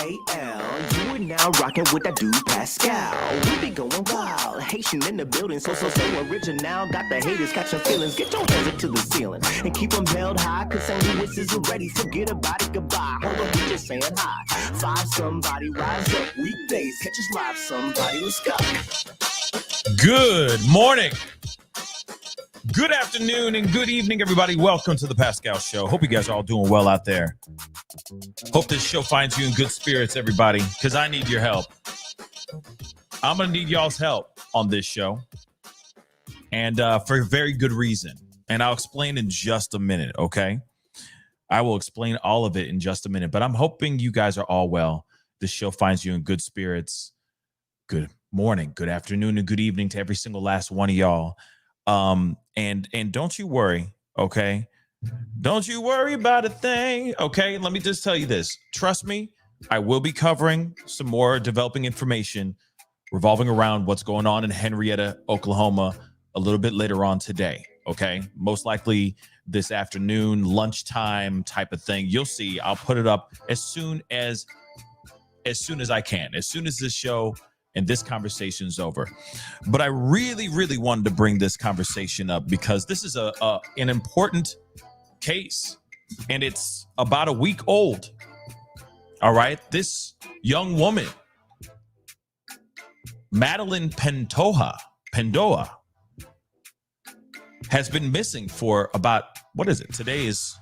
You are now rocking with that dude Pascal. We be going wild, Haitian in the building, so original. Got the haters catching feelings. Get your hands up to the ceiling and keep them held high. Cause St. Louis isn't ready. Forget about it, goodbye. Hold on, we just saying hi. Five somebody, rise up. Weekdays, catch us live. Somebody, let's go. Good morning. Good afternoon and good evening, everybody. Welcome to the Pascal Show. Hope you guys are all doing well out there. Hope this show finds you in good spirits, everybody, because I need your help. I'm going to need y'all's help on this show, and for a very good reason. And I'll explain in just a minute, okay? I will explain all of it in just a minute, but I'm hoping you guys are all well. This show finds you in good spirits. Good morning, good afternoon, and good evening to every single last one of y'all. And don't you worry, okay? Don't you worry about a thing, okay? Let me just tell you this. Trust me, I will be covering some more developing information revolving around what's going on in Henrietta, Oklahoma a little bit later on today, okay? Most likely this afternoon, lunchtime type of thing. You'll see. I'll put it up as soon as I can, as soon as this show and this conversation is over. But I really, really wanted to bring this conversation up because this is an important case, and it's about a week old. All right. This young woman, Madeline Pantoja, has been missing for about, what is it? Today is,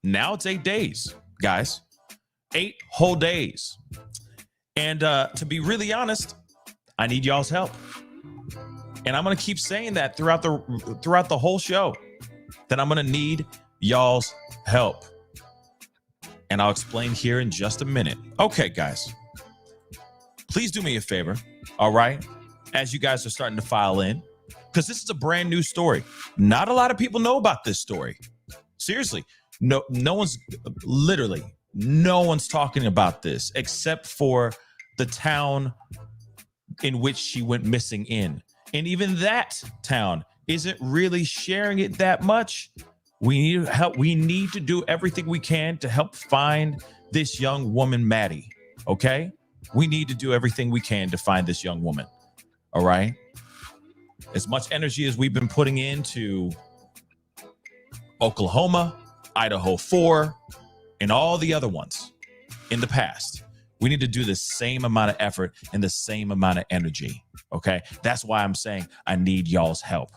now it's 8 days, guys. 8 whole days. And to be really honest, I need y'all's help. And I'm going to keep saying that throughout the whole show, that I'm going to need y'all's help. And I'll explain here in just a minute. Okay, guys, please do me a favor, all right? As you guys are starting to file in, because this is a brand new story. Not a lot of people know about this story. Seriously, no one's talking about this except for the town in which she went missing in. And even that town isn't really sharing it that much. We need help. We need to do everything we can to help find this young woman, Maddie. Okay? We need to do everything we can to find this young woman. All right? As much energy as we've been putting into Oklahoma, Idaho 4, and all the other ones in the past, we need to do the same amount of effort and the same amount of energy, okay? That's why I'm saying I need y'all's help,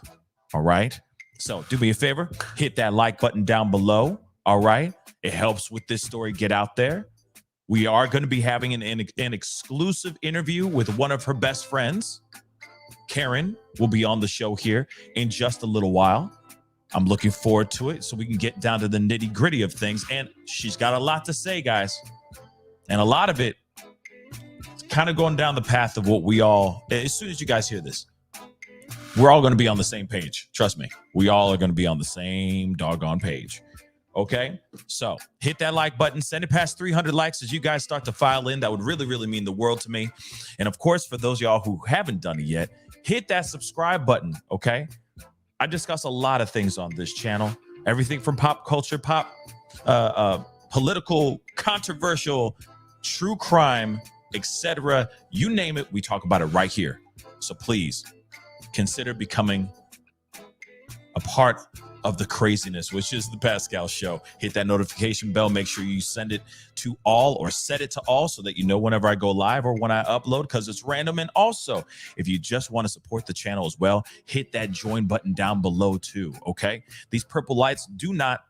all right? So do me a favor, hit that like button down below, all right? It helps with this story get out there. We are going to be having an exclusive interview with one of her best friends. Karen will be on the show here in just a little while. I'm looking forward to it so we can get down to the nitty gritty of things. And she's got a lot to say, guys. And a lot of it is kind of going down the path of what we all, as soon as you guys hear this, we're all going to be on the same page. Trust me. We all are going to be on the same doggone page. Okay? So hit that like button. Send it past 300 likes as you guys start to file in. That would really, really mean the world to me. And of course, for those of y'all who haven't done it yet, hit that subscribe button. Okay? I discuss a lot of things on this channel. Everything from pop culture, political, controversial, true crime, etc. You name it, we talk about it right here. So please consider becoming a part of the craziness, which is the Pascal Show. Hit that notification bell. Make sure you send it to all or set it to all so that you know whenever I go live or when I upload, because it's random. And also, if you just want to support the channel as well, hit that join button down below too, okay? These purple lights do not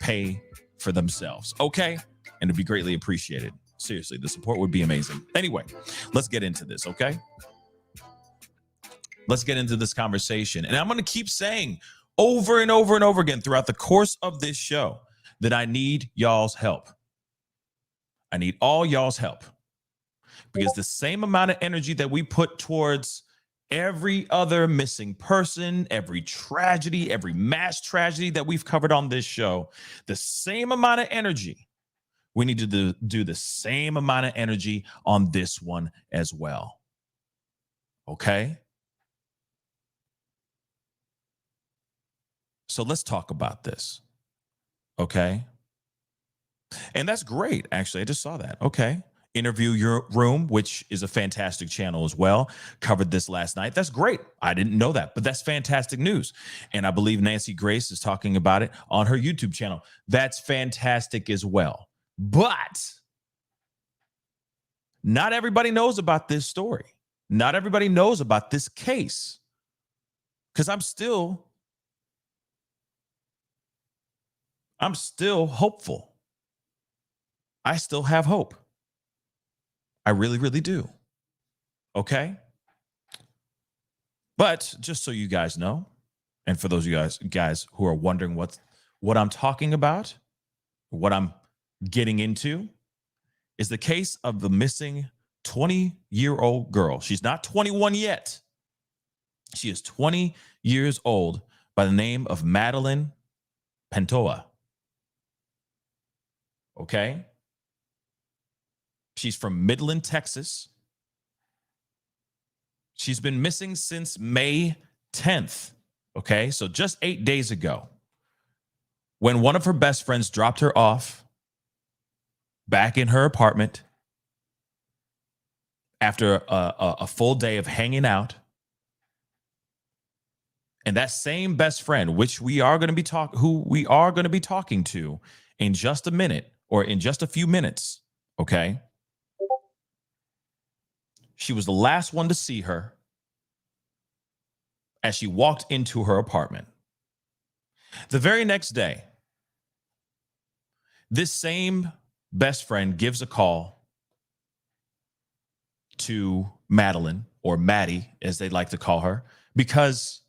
pay for themselves, okay? And it'd be greatly appreciated. Seriously, the support would be amazing. Anyway, let's get into this, okay? Let's get into this conversation. And I'm going to keep saying over and over and over again throughout the course of this show that I need y'all's help. I need all y'all's help. Because the same amount of energy that we put towards every other missing person, every tragedy, every mass tragedy that we've covered on this show, the same amount of energy, we need to do the same amount of energy on this one as well. Okay? So let's talk about this. Okay? And that's great, actually. I just saw that. Okay. Interview Your Room, which is a fantastic channel as well, covered this last night. That's great. I didn't know that, but that's fantastic news. And I believe Nancy Grace is talking about it on her YouTube channel. That's fantastic as well. But not everybody knows about this story. Not everybody knows about this case. Because I'm still hopeful. I still have hope. I really, really do. Okay? But just so you guys know, and for those of you guys who are wondering what I'm talking about, what I'm getting into, is the case of the missing 20-year-old girl. She's not 21 yet. She is 20 years old by the name of Madeline Pantoja. Okay? She's from Midland, Texas. She's been missing since May 10th. Okay, so just 8 days ago, when one of her best friends dropped her off back in her apartment after a full day of hanging out. And that same best friend, which we are going to be talking to in just a minute or in just a few minutes, okay? She was the last one to see her as she walked into her apartment. The very next day, this same best friend gives a call to Madeline, or Maddie, as they like to call her, because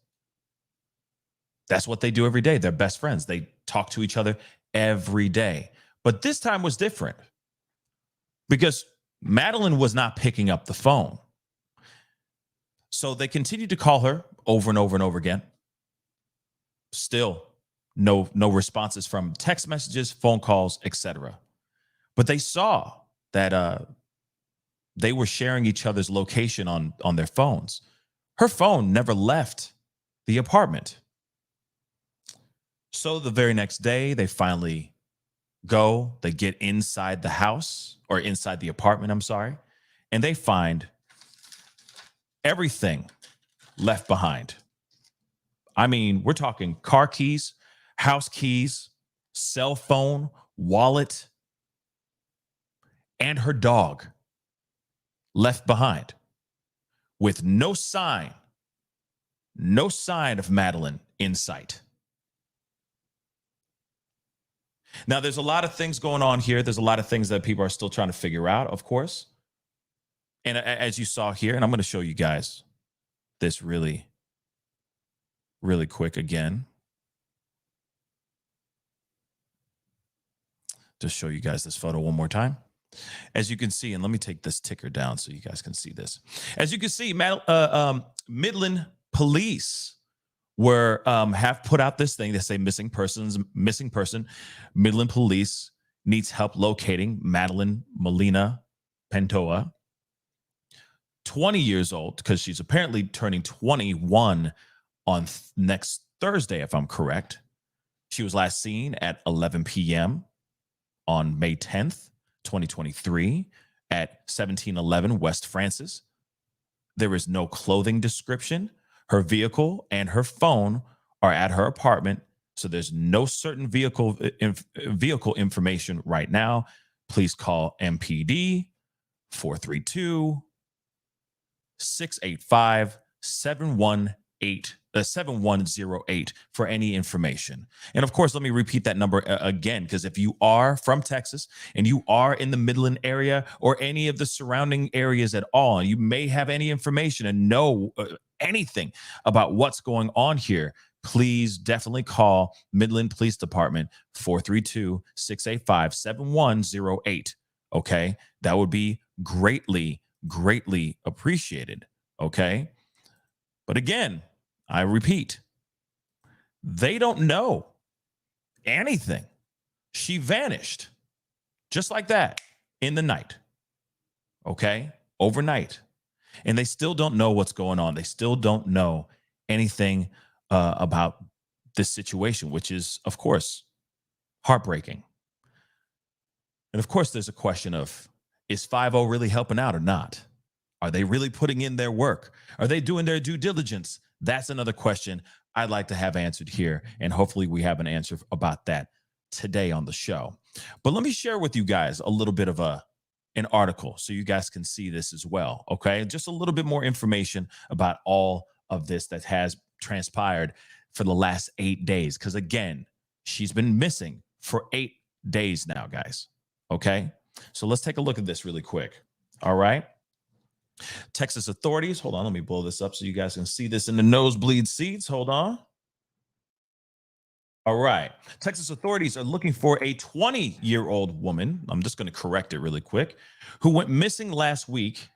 that's what they do every day. They're best friends. They talk to each other every day. But this time was different because Madeline was not picking up the phone. So they continued to call her over and over and over again. Still no responses from text messages, phone calls, etc. But they saw that they were sharing each other's location on their phones. Her phone never left the apartment. So the very next day, they finally they get inside the house, or inside the apartment, I'm sorry, and they find everything left behind. I mean, we're talking car keys, house keys, cell phone, wallet, and her dog left behind with no sign of Madeline in sight. Now, there's a lot of things going on here. There's a lot of things that people are still trying to figure out, of course. And as you saw here, and I'm going to show you guys this really, really quick again. Just show you guys this photo one more time. As you can see, and let me take this ticker down so you guys can see this. As you can see, Midland police have put out this thing. They say missing person. Midland police needs help locating Madeline Pantoja, 20 years old, because she's apparently turning 21 on next Thursday, if I'm correct. She was last seen at 11 p.m. on May 10th, 2023 at 1711 West Francis. There is no clothing description. Her vehicle and her phone are at her apartment, so there's no certain vehicle information right now. Please call MPD 432-685-7108 for any information. And of course, let me repeat that number again, because if you are from Texas and you are in the Midland area or any of the surrounding areas at all, and you may have any information and know anything about what's going on here, please definitely call Midland Police Department 432-685-7108. Okay, that would be greatly appreciated. Okay, but again, I repeat, they don't know anything. She vanished just like that in the night. Okay, overnight. And they still don't know what's going on. They still don't know anything about this situation, which is, of course, heartbreaking. And of course, there's a question of, Is 50 really helping out or not? Are they really putting in their work? Are they doing their due diligence? That's another question I'd like to have answered here. And hopefully we have an answer about that today on the show. But let me share with you guys a little bit of an article so you guys can see this as well. Okay. Just a little bit more information about all of this that has transpired for the last 8 days. Because again, she's been missing for 8 days now, guys. Okay. So let's take a look at this really quick. All right. Texas authorities. Hold on. Let me blow this up so you guys can see this in the nosebleed seats. Hold on. All right. Texas authorities are looking for a 20-year-old woman. I'm just going to correct it really quick, who went missing last week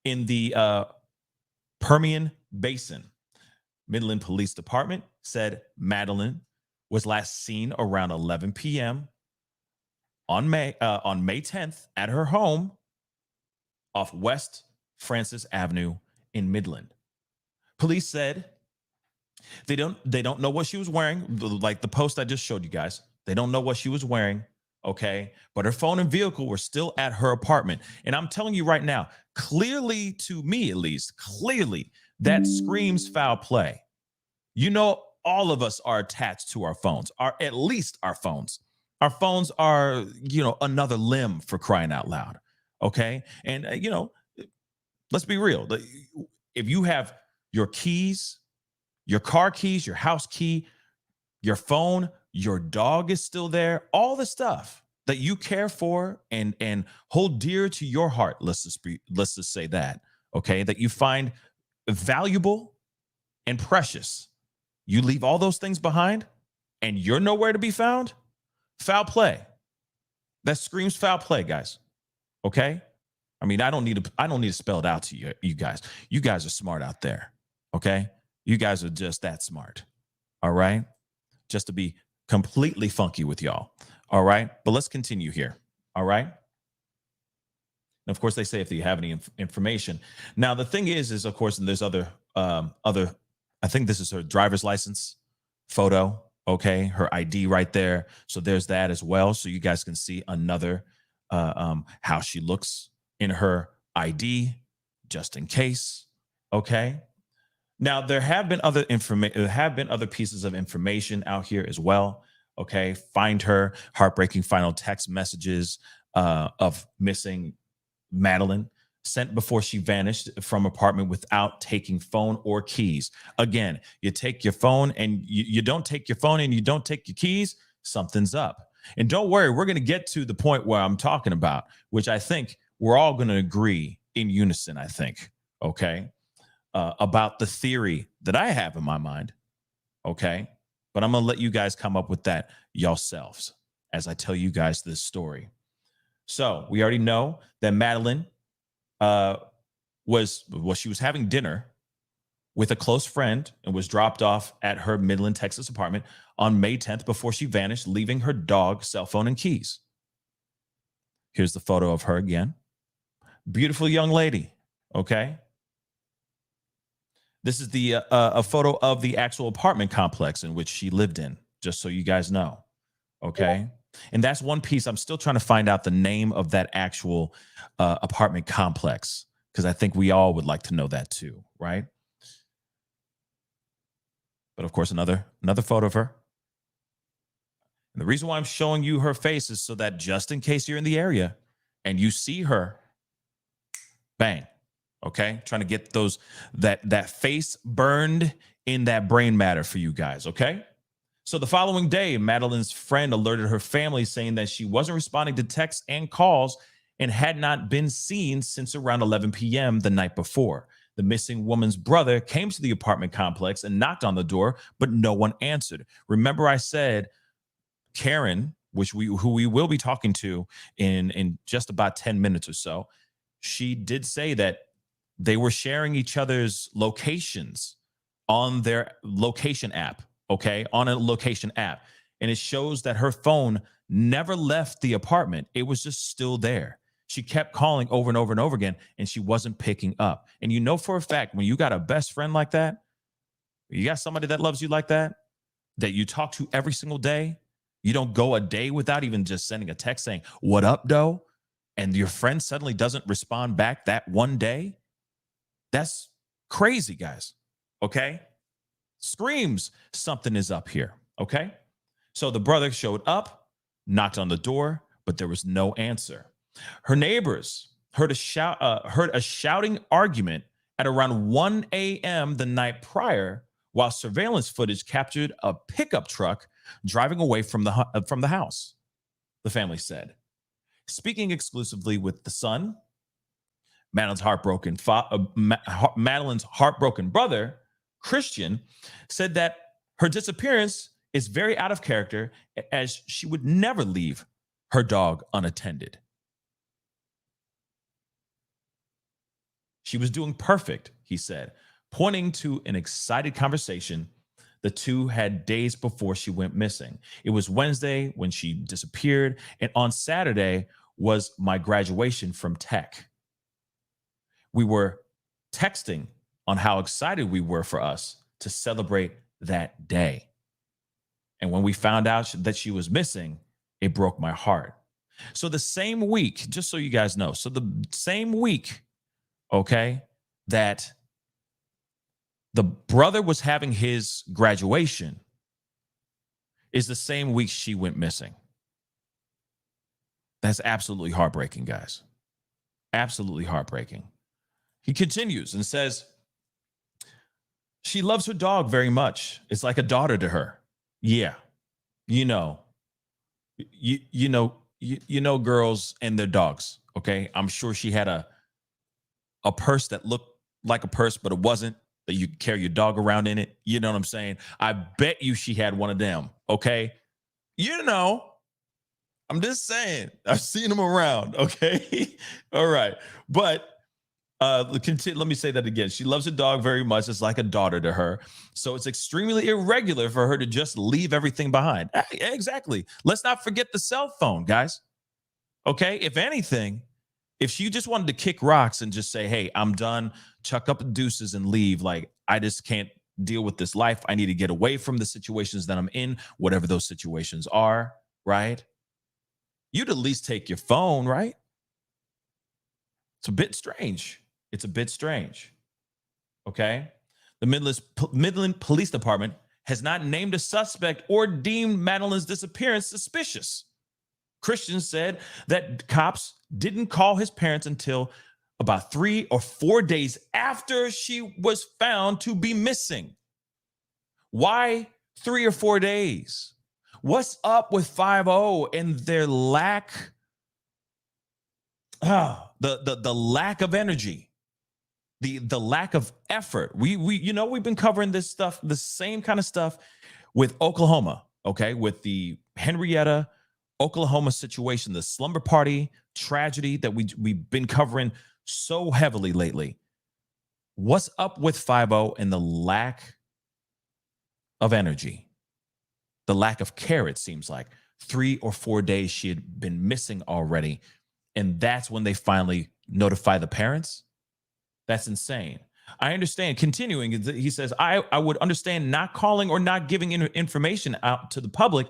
in the Permian Basin. Midland Police Department said Madeline was last seen around 11 p.m. on May 10th at her home off West Francis Avenue in Midland. Police said they don't know what she was wearing, like the post I just showed you guys. They don't know what she was wearing, okay? But her phone and vehicle were still at her apartment. And I'm telling you right now, clearly, to me at least, clearly, that screams foul play. You know, all of us are attached to our phones, or at least our phones. Our phones are, another limb, for crying out loud, okay? And, let's be real. If you have your keys, your car keys, your house key, your phone, your dog is still there, all the stuff that you care for and hold dear to your heart, let's just say that, okay, that you find valuable and precious. You leave all those things behind and you're nowhere to be found? Foul play. That screams foul play, guys. Okay? I mean, I don't need to spell it out to you guys. You guys are smart out there. Okay? You guys are just that smart. All right? Just to be completely funky with y'all. All right? But let's continue here. All right? And of course, they say if you have any information. Now, the thing is of course, and there's other, I think this is her driver's license photo. Okay. Her ID right there. So there's that as well. So you guys can see another, how she looks in her ID, just in case. Okay. Now, there have been other pieces of information out here as well. Okay. Find her, heartbreaking final text messages of missing Madeline, sent before she vanished from apartment without taking phone or keys. Again, you take your phone and you don't take your phone and you don't take your keys, something's up. And don't worry, we're going to get to the point where I'm talking about, which I think we're all going to agree in unison, I think, okay, about the theory that I have in my mind, okay? But I'm going to let you guys come up with that yourselves as I tell you guys this story. So we already know that Madeline she was having dinner with a close friend and was dropped off at her Midland, Texas apartment on May 10th before she vanished, leaving her dog, cell phone, and keys. Here's the photo of her again. Beautiful young lady, okay? This is the a photo of the actual apartment complex in which she lived in, just so you guys know, okay? And that's one piece. I'm still trying to find out the name of that actual apartment complex, because I think we all would like to know that too, right? But of course, another photo of her. And the reason why I'm showing you her face is so that just in case you're in the area and you see her, bang, okay? Trying to get that face burned in that brain matter for you guys, okay? So the following day, Madeline's friend alerted her family saying that she wasn't responding to texts and calls and had not been seen since around 11 p.m. the night before. The missing woman's brother came to the apartment complex and knocked on the door, but no one answered. Remember, I said Karen, who we will be talking to in just about 10 minutes or so, she did say that they were sharing each other's locations on their location app. Okay, on a location app. And it shows that her phone never left the apartment. It was just still there. She kept calling over and over and over again, and she wasn't picking up. And you know for a fact, when you got a best friend like that, you got somebody that loves you like that you talk to every single day, you don't go a day without even just sending a text saying, "What up, doe?" and your friend suddenly doesn't respond back that one day? That's crazy, guys. Okay? Screams something is up here. Okay? So the brother showed up, knocked on the door, but there was no answer. Her neighbors heard a shouting argument at around 1 a.m. the night prior, while surveillance footage captured a pickup truck driving away from the house, the family said. Speaking exclusively with the son, Madeline's heartbroken brother, Christian, said that her disappearance is very out of character, as she would never leave her dog unattended. She was doing perfect, he said, pointing to an excited conversation the two had days before she went missing. It was Wednesday when she disappeared, and on Saturday was my graduation from tech. We were texting on how excited we were for us to celebrate that day. And when we found out that she was missing, it broke my heart. So the same week, just so you guys know, so the same week, okay, that the brother was having his graduation is the same week she went missing. That's absolutely heartbreaking, guys. Absolutely heartbreaking. He continues and says, she loves her dog very much. It's like a daughter to her. Yeah. You know girls and their dogs. Okay. I'm sure she had a purse that looked like a purse, but it wasn't, that you could carry your dog around in it. You know what I'm saying? I bet you she had one of them. Okay. I'm just saying, I've seen them around. Okay. All right. But let me say that again. She loves her dog very much. It's like a daughter to her. So it's extremely irregular for her to just leave everything behind. Exactly. Let's not forget the cell phone, guys. Okay. If anything, if she just wanted to kick rocks and just say, hey, I'm done, chuck up the deuces and leave, like, I just can't deal with this life. I need to get away from the situations that I'm in, whatever those situations are, right? You'd at least take your phone, right? It's a bit strange. It's a bit strange. Okay. The Midland Police Department has not named a suspect or deemed Madeline's disappearance suspicious. Christian said that cops didn't call his parents until about 3 or 4 days after she was found to be missing. Why 3 or 4 days? What's up with 5-0 and their lack, the lack of energy? The lack of effort. We've been covering this stuff, the same kind of stuff with Oklahoma, okay? With the Henrietta, Oklahoma situation, the slumber party tragedy that we've been covering so heavily lately. What's up with 5-0 and the lack of energy? The lack of care, it seems like. 3 or 4 days she had been missing already. And that's when they finally notify the parents? That's insane. I understand. Continuing, he says, I would understand not calling or not giving information out to the public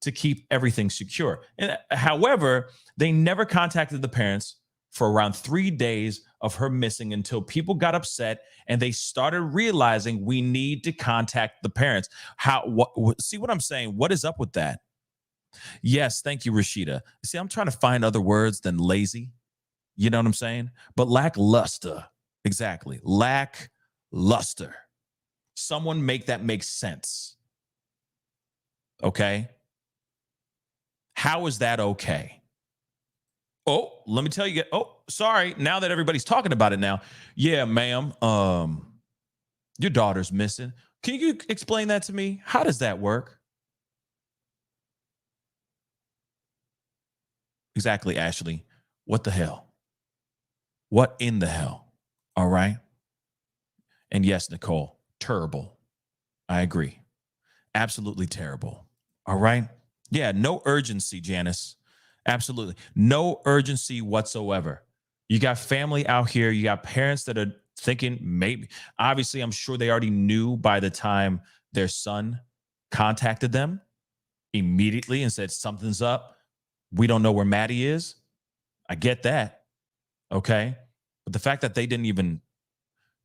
to keep everything secure. And however, they never contacted the parents for around 3 days of her missing until people got upset and they started realizing we need to contact the parents. See what I'm saying? What is up with that? Yes, thank you, Rashida. See, I'm trying to find other words than lazy. You know what I'm saying? But lackluster. Exactly. Lackluster. Someone make that make sense. Okay? How is that okay? Oh, let me tell you. Oh, sorry. Now that everybody's talking about it now. Yeah, ma'am. Your daughter's missing. Can you explain that to me? How does that work? Exactly, Ashley. What the hell? What in the hell? All right. And yes, Nicole, terrible. I agree. Absolutely terrible. All right. Yeah, no urgency, Janice. Absolutely. No urgency whatsoever. You got family out here. You got parents that are thinking maybe, obviously, I'm sure they already knew by the time their son contacted them immediately and said, something's up. We don't know where Maddie is. I get that. Okay. But the fact that they didn't even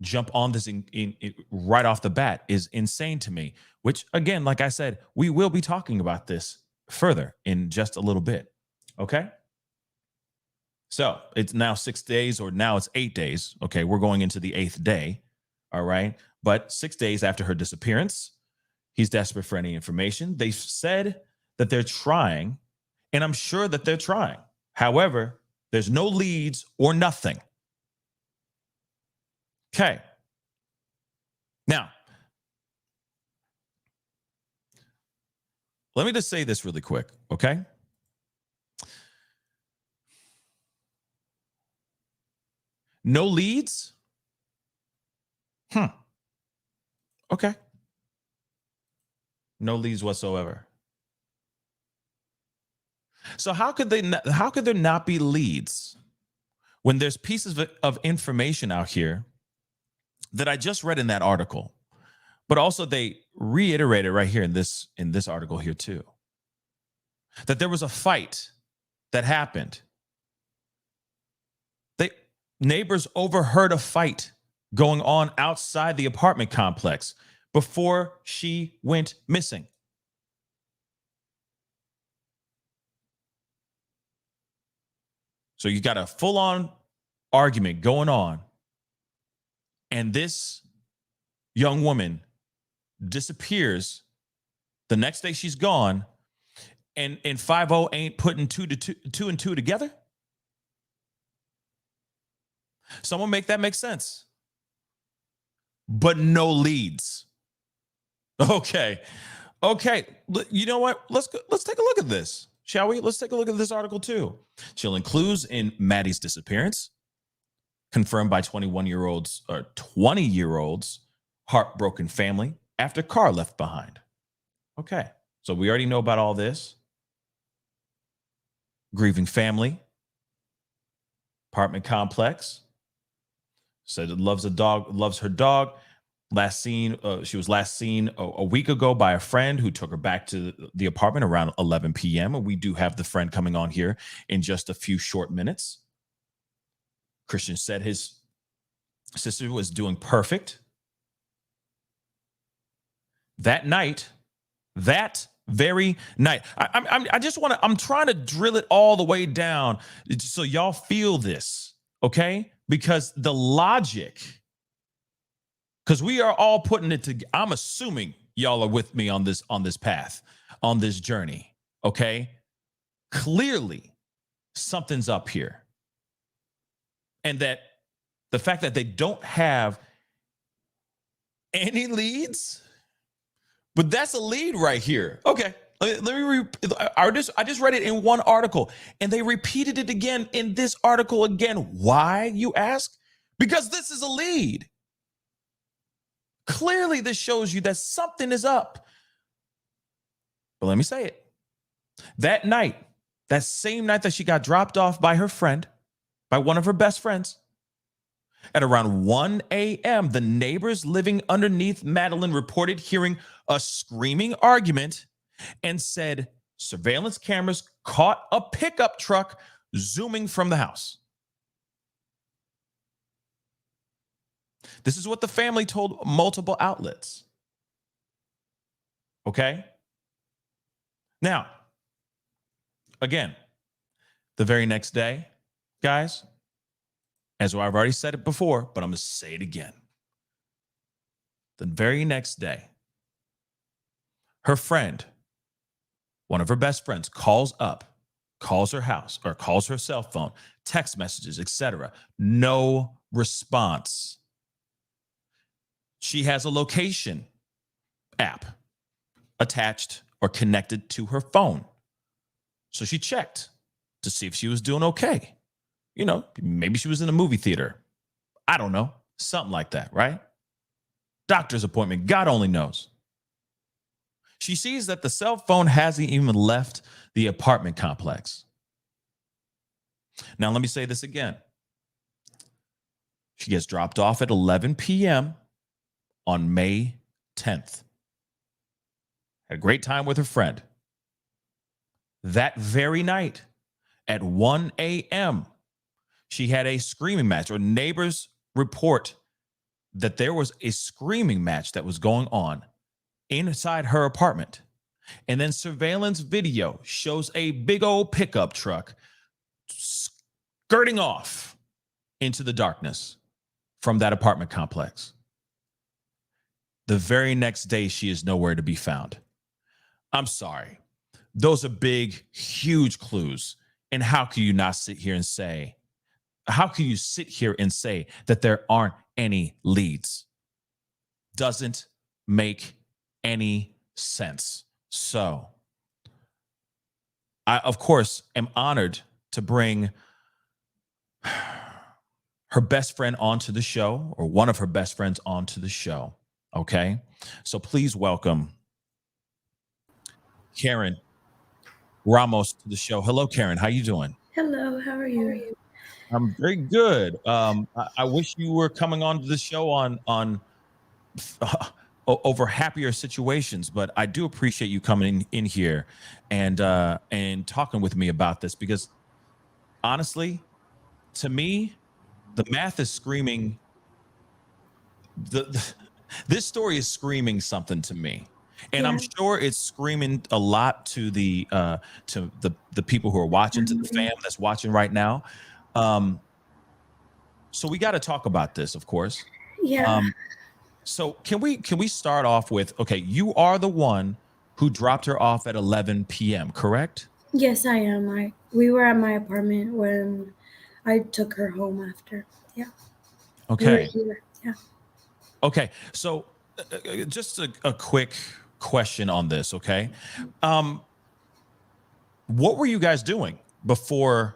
jump on this in right off the bat is insane to me, which, again, like I said, we will be talking about this further in just a little bit. Okay. So it's now 6 days, or now it's 8 days. Okay. We're going into the 8th day. All right. But 6 days after her disappearance, he's desperate for any information. They've said that they're trying, and I'm sure that they're trying. However, there's no leads or nothing. Okay. Now, let me just say this really quick, okay? No leads? Okay. No leads whatsoever. So how could there not be leads when there's pieces of information out here that I just read in that article, but also they reiterated right here in this article here too, that there was a fight that happened. Neighbors overheard a fight going on outside the apartment complex before she went missing. So you got a full-on argument going on, and this young woman disappears. The next day she's gone, and 50 ain't putting two and two together. Someone make that make sense. But no leads. Okay. You know what? Let's take a look at this, shall we? Let's take a look at this article too. Chilling clues in Maddie's disappearance, confirmed by 20-year-olds heartbroken family after car left behind. Okay. So we already know about all this. Grieving family, apartment complex. Said it loves her dog. She was last seen a week ago by a friend who took her back to the apartment around 11 p.m. And we do have the friend coming on here in just a few short minutes. Christian said his sister was doing perfect. That very night. I'm trying to drill it all the way down so y'all feel this, okay? Because the logic, because we are all putting it together. I'm assuming y'all are with me on this path, on this journey, okay? Clearly, something's up here. And that the fact that they don't have any leads, but that's a lead right here. Okay, let me I just read it in one article, and they repeated it again in this article again. Why, you ask? Because this is a lead. Clearly, this shows you that something is up. But let me say it. That night, that same night that she got dropped off by her friend, by one of her best friends, at around 1 a.m., the neighbors living underneath Madeline reported hearing a screaming argument and said surveillance cameras caught a pickup truck zooming from the house. This is what the family told multiple outlets. Okay? Now, again, the very next day, guys, as I've already said it before, but I'm going to say it again. The very next day, her friend, one of her best friends, calls her house, or calls her cell phone, text messages, etc. No response. She has a location app attached or connected to her phone. So she checked to see if she was doing okay. You know, maybe she was in a movie theater. I don't know. Something like that, right? Doctor's appointment. God only knows. She sees that the cell phone hasn't even left the apartment complex. Now, let me say this again. She gets dropped off at 11 p.m. on May 10th. Had a great time with her friend. That very night, at 1 a.m., she had a screaming match, or neighbors report that there was a screaming match that was going on inside her apartment. And then surveillance video shows a big old pickup truck skirting off into the darkness from that apartment complex. The very next day, she is nowhere to be found. I'm sorry. Those are big, huge clues. And how can you not sit here and say, how can you sit here and say that there aren't any leads? Doesn't make any sense. So I, of course, am honored to bring her best friend onto the show, or one of her best friends onto the show. Okay. So please welcome Karen Ramos to the show. Hello, Karen. How you doing? Hello, how are you? I'm very good. I wish you were coming on to the show on over happier situations, but I do appreciate you coming in here and talking with me about this, because honestly, to me, the math is screaming. This story is screaming something to me, and I'm sure it's screaming a lot to the people who are watching, to the fam that's watching right now. So we got to talk about this, of course. Yeah. So can we start off with, okay, you are the one who dropped her off at 11 p.m., correct? Yes, I am. We were at my apartment when I took her home after. Yeah. Okay. We were here. Yeah. Okay. So just a quick question on this, okay? What were you guys doing before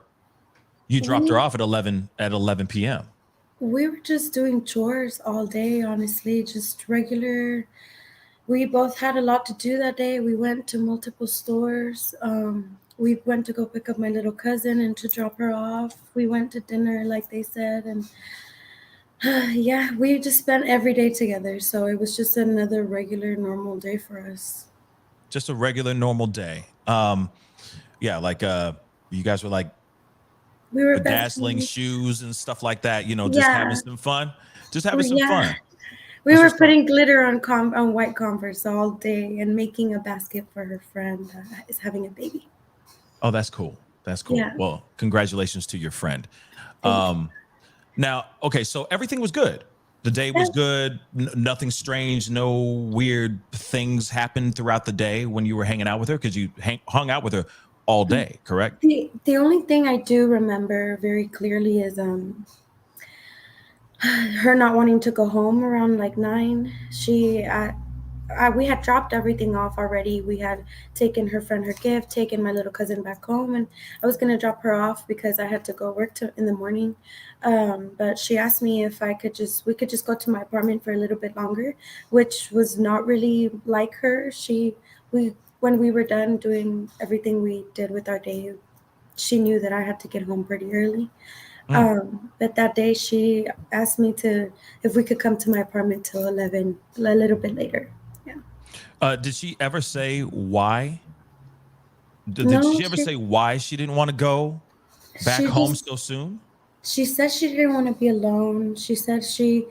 you dropped her off at 11 p.m.? We were just doing chores all day, honestly, just regular. We both had a lot to do that day. We went to multiple stores. We went to go pick up my little cousin and to drop her off. We went to dinner, like they said, and yeah, we just spent every day together. So it was just another regular, normal day for us. Just a regular, normal day. Yeah, like you guys were like, we were bedazzling shoes and stuff like that, you know, just having some fun. Just having some fun. We were putting glitter on white Converse all day and making a basket for her friend is having a baby. Oh, that's cool. That's cool. Yeah. Well, congratulations to your friend. Now, okay, so everything was good. The day was good. Nothing strange. No weird things happened throughout the day when you were hanging out with her, because you hung out with her all day, correct? The only thing I do remember very clearly is her not wanting to go home around like 9. We had dropped everything off already. We had taken her friend her gift, taken my little cousin back home, and I was going to drop her off because I had to go work in the morning. But she asked me if we could just go to my apartment for a little bit longer, which was not really like her. When we were done doing everything we did with our day, she knew that I had to get home pretty early. But that day she asked me if we could come to my apartment till 11, a little bit later. Yeah. Did she ever say why? Did she ever say why she didn't want to go back home so soon? She said she didn't want to be alone. She said she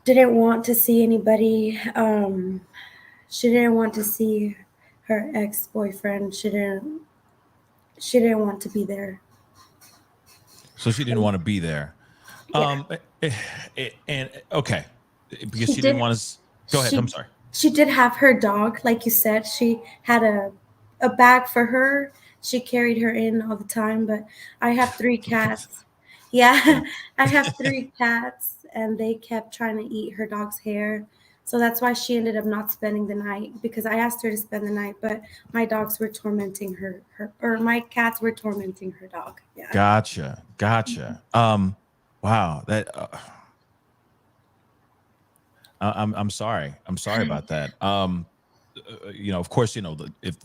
didn't want to see anybody. She didn't want to see her ex-boyfriend. She didn't want to be there. So she didn't want to be there. And okay, because she didn't want to. Go ahead. I'm sorry. She did have her dog, like you said. She had a bag for her. She carried her in all the time. But I have 3 cats. Yeah, I have 3 cats, and they kept trying to eat her dog's hair. So that's why she ended up not spending the night, because I asked her to spend the night, but my dogs were tormenting her or my cats were tormenting her dog. Yeah. Gotcha. Wow. That. I'm sorry. I'm sorry about that. You know, of course, you know, if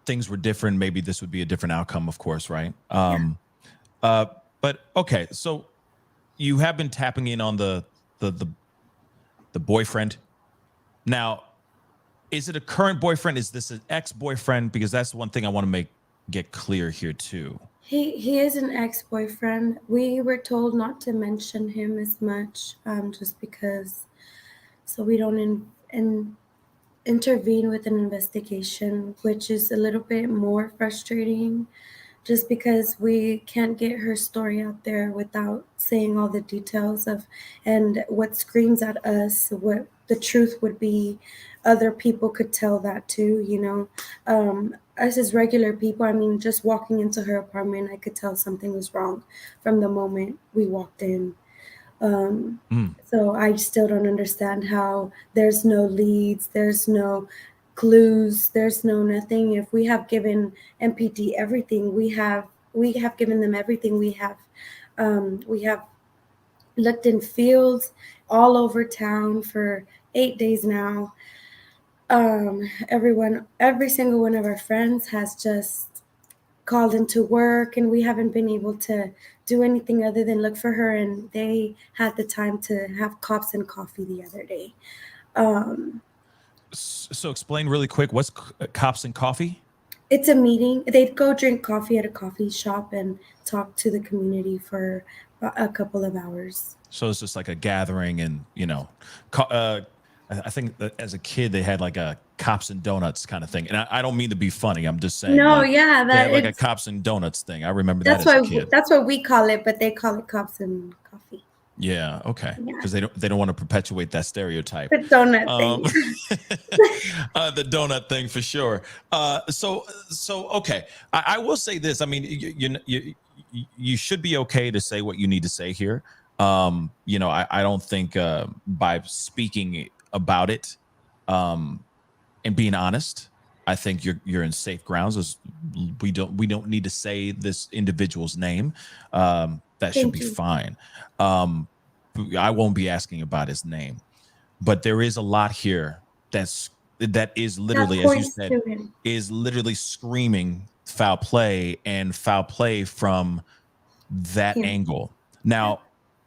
things were different, maybe this would be a different outcome, of course, right? But okay, so you have been tapping in on the boyfriend. Now, is it a current boyfriend? Is this an ex-boyfriend? Because that's one thing I want to get clear here too. He is an ex-boyfriend. We were told not to mention him as much, just because, so we don't intervene with an investigation, which is a little bit more frustrating, just because we can't get her story out there without saying all the details of and what screams at us, what the truth would be. Other people could tell that too, us as regular people. I mean, just walking into her apartment, I could tell something was wrong from the moment we walked in. um, Mm. so I still don't understand how there's no leads, there's no clues, there's no nothing. If we have given MPD everything, we have given them everything we have. We have looked in fields all over town for 8 days now. Every single one of our friends has just called into work, and we haven't been able to do anything other than look for her, and they had the time to have cops and coffee the other day. um, So explain really quick, what's Cops and Coffee? it's a meeting. They'd go drink coffee at a coffee shop and talk to the community for a couple of hours. So it's just like a gathering, and I think that as a kid they had like a Cops and Donuts kind of thing. And I don't mean to be funny. I'm just saying, No, like, yeah, they that had like a it's Cops and Donuts thing. I remember that that's as a why kid. that's what we call it, but they call it cops and coffee. Yeah, okay. Yeah, Because they don't want to perpetuate that stereotype. the donut Um, thing. the donut thing for sure. So okay. I will say this. I mean, you should be okay to say what you need to say here. I don't think by speaking about it and being honest, I think you're in safe grounds. As we don't need to say this individual's name. That should Thank be you. fine. I won't be asking about his name, but there is a lot here that is That literally, as you points said, to him. is literally screaming foul play, and foul play from that Him. angle. Now,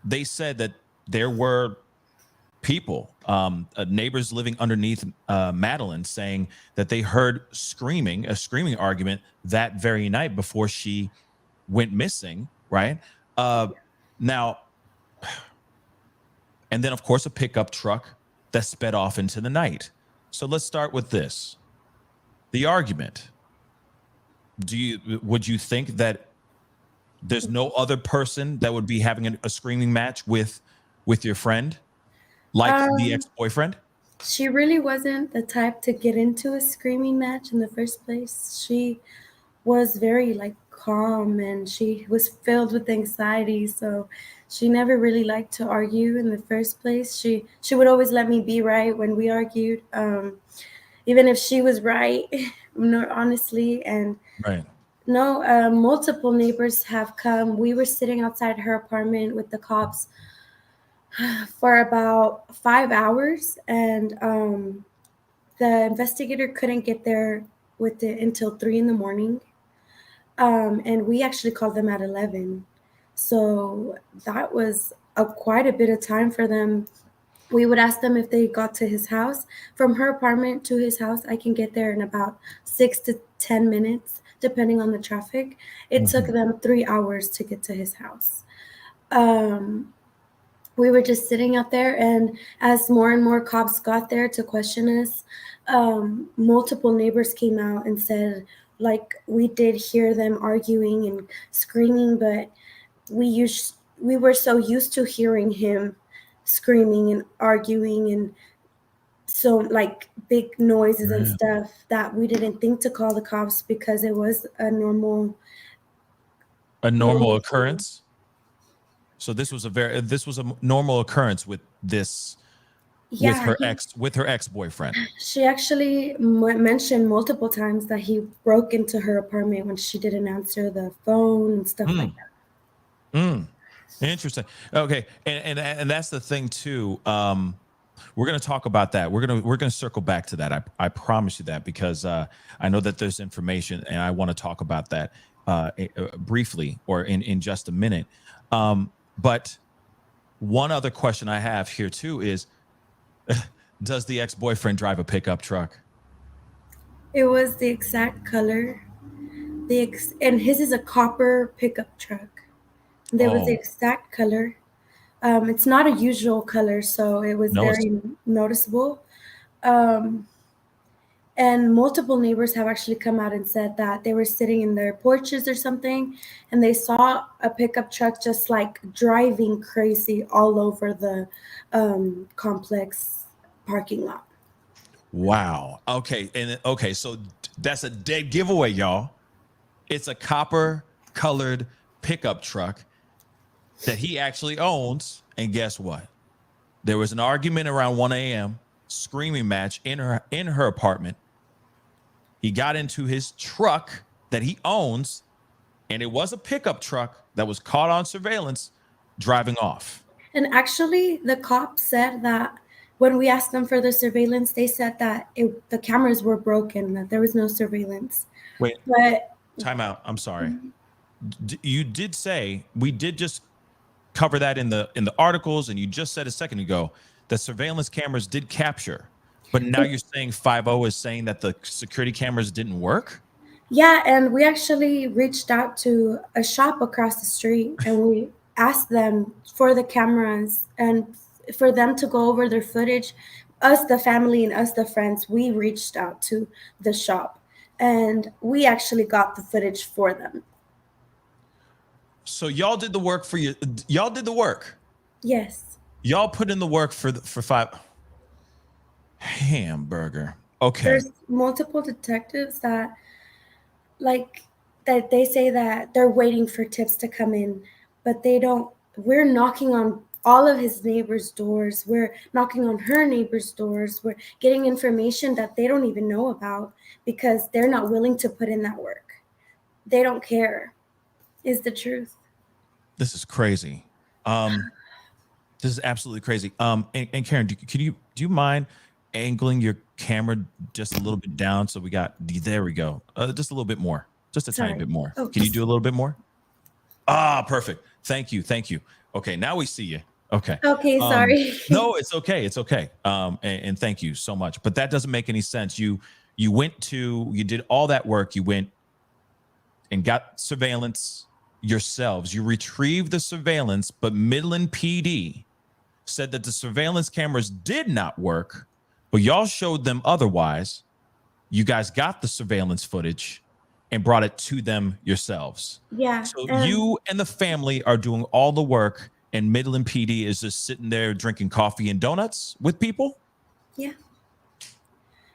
they said that there were people, neighbors living underneath Madeline, saying that they heard a screaming argument that very night before she went missing, right? Now, and then of course a pickup truck that sped off into the night. So let's start with this. The argument. Would you think that there's no other person that would be having a screaming match with your friend, like the Um, ex-boyfriend? She really wasn't the type to get into a screaming match in the first place. She was very like calm, and she was filled with anxiety, so she never really liked to argue in the first place. She would always let me be right when we argued, even if she was right. No, honestly. And Right. no, multiple neighbors have come. We were sitting outside her apartment with the cops for about 5 hours, and the investigator couldn't get there with it until 3 in the morning. And we actually called them at 11. So that was quite a bit of time for them. We would ask them if they got to his house. From her apartment to his house, I can get there in about 6 to 10 minutes, depending on the traffic. It took Mhm. them 3 hours to get to his house. Um, we were just sitting out there, and as more and more cops got there to question us, multiple neighbors came out and said, like, we did hear them arguing and screaming, but we were so used to hearing him screaming and arguing, and so like big noises and Right. stuff, that we didn't think to call the cops because it was a normal A normal normal thing. occurrence. So this was a normal occurrence Yeah, with her ex-boyfriend. she actually mentioned multiple times that he broke into her apartment when she didn't answer the phone and stuff like Mm. Mm. Interesting. Okay, and that's the thing too. We're going to talk about that. We're gonna circle back to that. I promise you that, because I know that there's information, and I want to talk about that briefly, or in just a minute. But one other question I have here too is, does the ex-boyfriend drive a pickup truck? that. It was the exact color and his is a copper pickup truck. There was the Oh, exact color. It's not a usual color, so it was no, it's very noticeable. Um, and multiple neighbors have actually come out and said that they were sitting in their porches or something, and they saw a pickup truck just like driving crazy all over the complex parking lot. wow. Okay, and okay, so that's a dead giveaway, y'all. It's a copper colored pickup truck that he actually owns. And guess what? There was an argument around 1 a.m., screaming match in her apartment. He got into his truck that he owns, and it was a pickup truck that was caught on surveillance driving off. And actually, the cops said that when we asked them for the surveillance, they said that the cameras were broken, that there was no surveillance. Wait, But time out. I'm sorry. You did say we did just cover that in the articles, and you just said a second ago that surveillance cameras did capture, but now you're saying 50 is saying that the security cameras didn't work. yeah, and we actually reached out to a shop across the street and we asked them for the cameras and for them to go over their footage. Us, the family, and us, the friends, we reached out to the shop and we actually got the footage for them. So y'all did the work for you. Y'all did the work. Yes. Y'all put in the work for five. Hamburger. Okay. There's multiple detectives that like that they say that they're waiting for tips to come in, but they don't. We're knocking on all of his neighbors' doors. We're knocking on her neighbors' doors. We're getting information that they don't even know about because they're not willing to put in that work. They don't care, is the truth. This is crazy. This is absolutely crazy. And Karen, do you mind angling your camera just a little bit down so we got there we go. Just a little bit more. Just a tiny Sorry. bit more. Oh, Can you do a little bit more? Ah, perfect. Thank you. Thank you. Okay, now we see you. Okay. Okay, sorry. No, it's okay. It's okay. And thank you so much. But that doesn't make any sense. You did all that work. You went and got surveillance yourselves. You retrieved the surveillance, but Midland PD said that the surveillance cameras did not work, but y'all showed them otherwise. You guys got the surveillance footage and brought it to them yourselves. Yeah. So you and the family are doing all the work, and Midland PD is just sitting there drinking coffee and donuts with people? Yeah.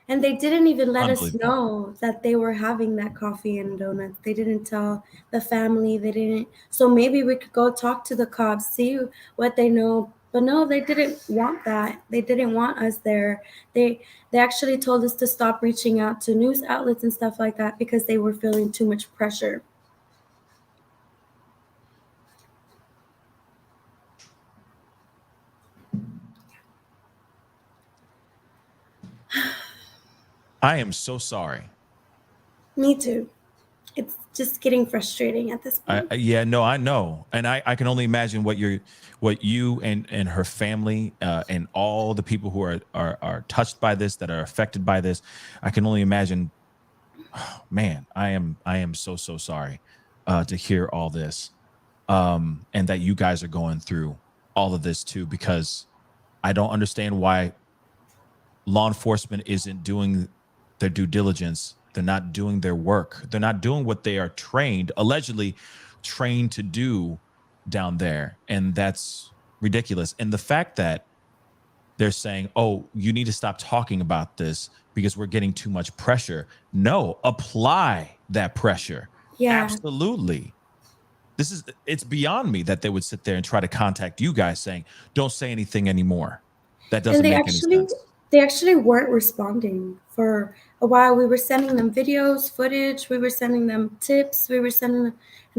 And they didn't even let us Unbelievable. know that they were having that coffee and donuts. They didn't tell the family. They didn't. So maybe we could go talk to the cops, see what they know. But no, they didn't want that. They didn't want us there. They actually told us to stop reaching out to news outlets and stuff like that because they were feeling too much pressure. I am so sorry. Me too. It's just getting frustrating at this point. Yeah, no, I know, and I can only imagine what you and her family and all the people who are touched by this, that are affected by this. I can only imagine. Oh, man, I am so sorry to hear all this, and that you guys are going through all of this too, because I don't understand why law enforcement isn't doing their due diligence. They're not doing their work. They're not doing what they are allegedly trained to do down there. And that's ridiculous. And the fact that they're saying, oh, you need to stop talking about this because we're getting too much pressure. No, apply that pressure. Yeah. Absolutely. It's beyond me that they would sit there and try to contact you guys saying, don't say anything anymore. That doesn't make any sense. They actually weren't responding for a while. We were sending them videos, footage. We were sending them tips. They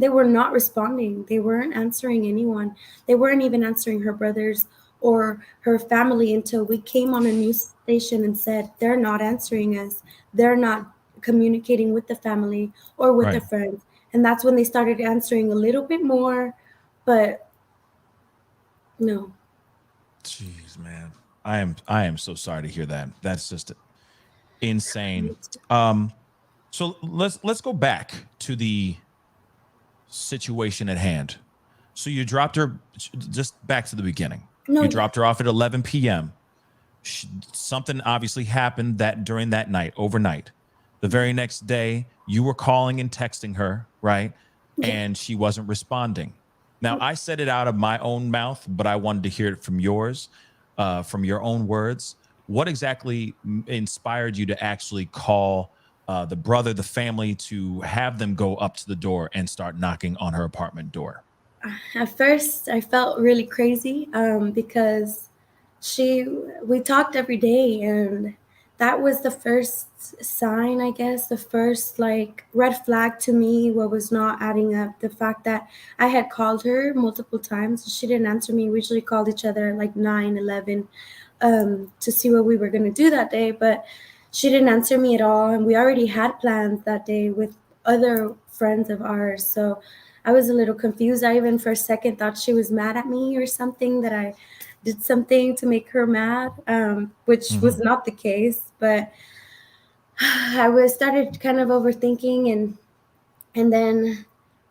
were not responding. They weren't answering anyone. They weren't even answering her brothers or her family until we came on a news station and said, they're not answering us. They're not communicating with the family or with their friends. And that's when they started answering a little bit more, but no. Jeez, man. I am so sorry to hear that. That's just insane. So let's go back to the situation at hand. So you dropped her, just back to the beginning. No, You dropped her off at 11 p.m. Something obviously happened during that night, overnight. The very next day, you were calling and texting her, right? Yeah. And she wasn't responding. Now, I said it out of my own mouth, but I wanted to hear it from yours, from your own words. What exactly inspired you to actually call the brother, the family, to have them go up to the door and start knocking on her apartment door? At first, I felt really crazy because we talked every day, and that was the first sign, I guess, the first like red flag to me, what was not adding up. The fact that I had called her multiple times, she didn't answer me. We usually called each other at like 9, 11 to see what we were going to do that day, but she didn't answer me at all. And we already had plans that day with other friends of ours. So I was a little confused. I even for a second thought she was mad at me or something, that I did something to make her mad, which was not the case. But I started kind of overthinking, and then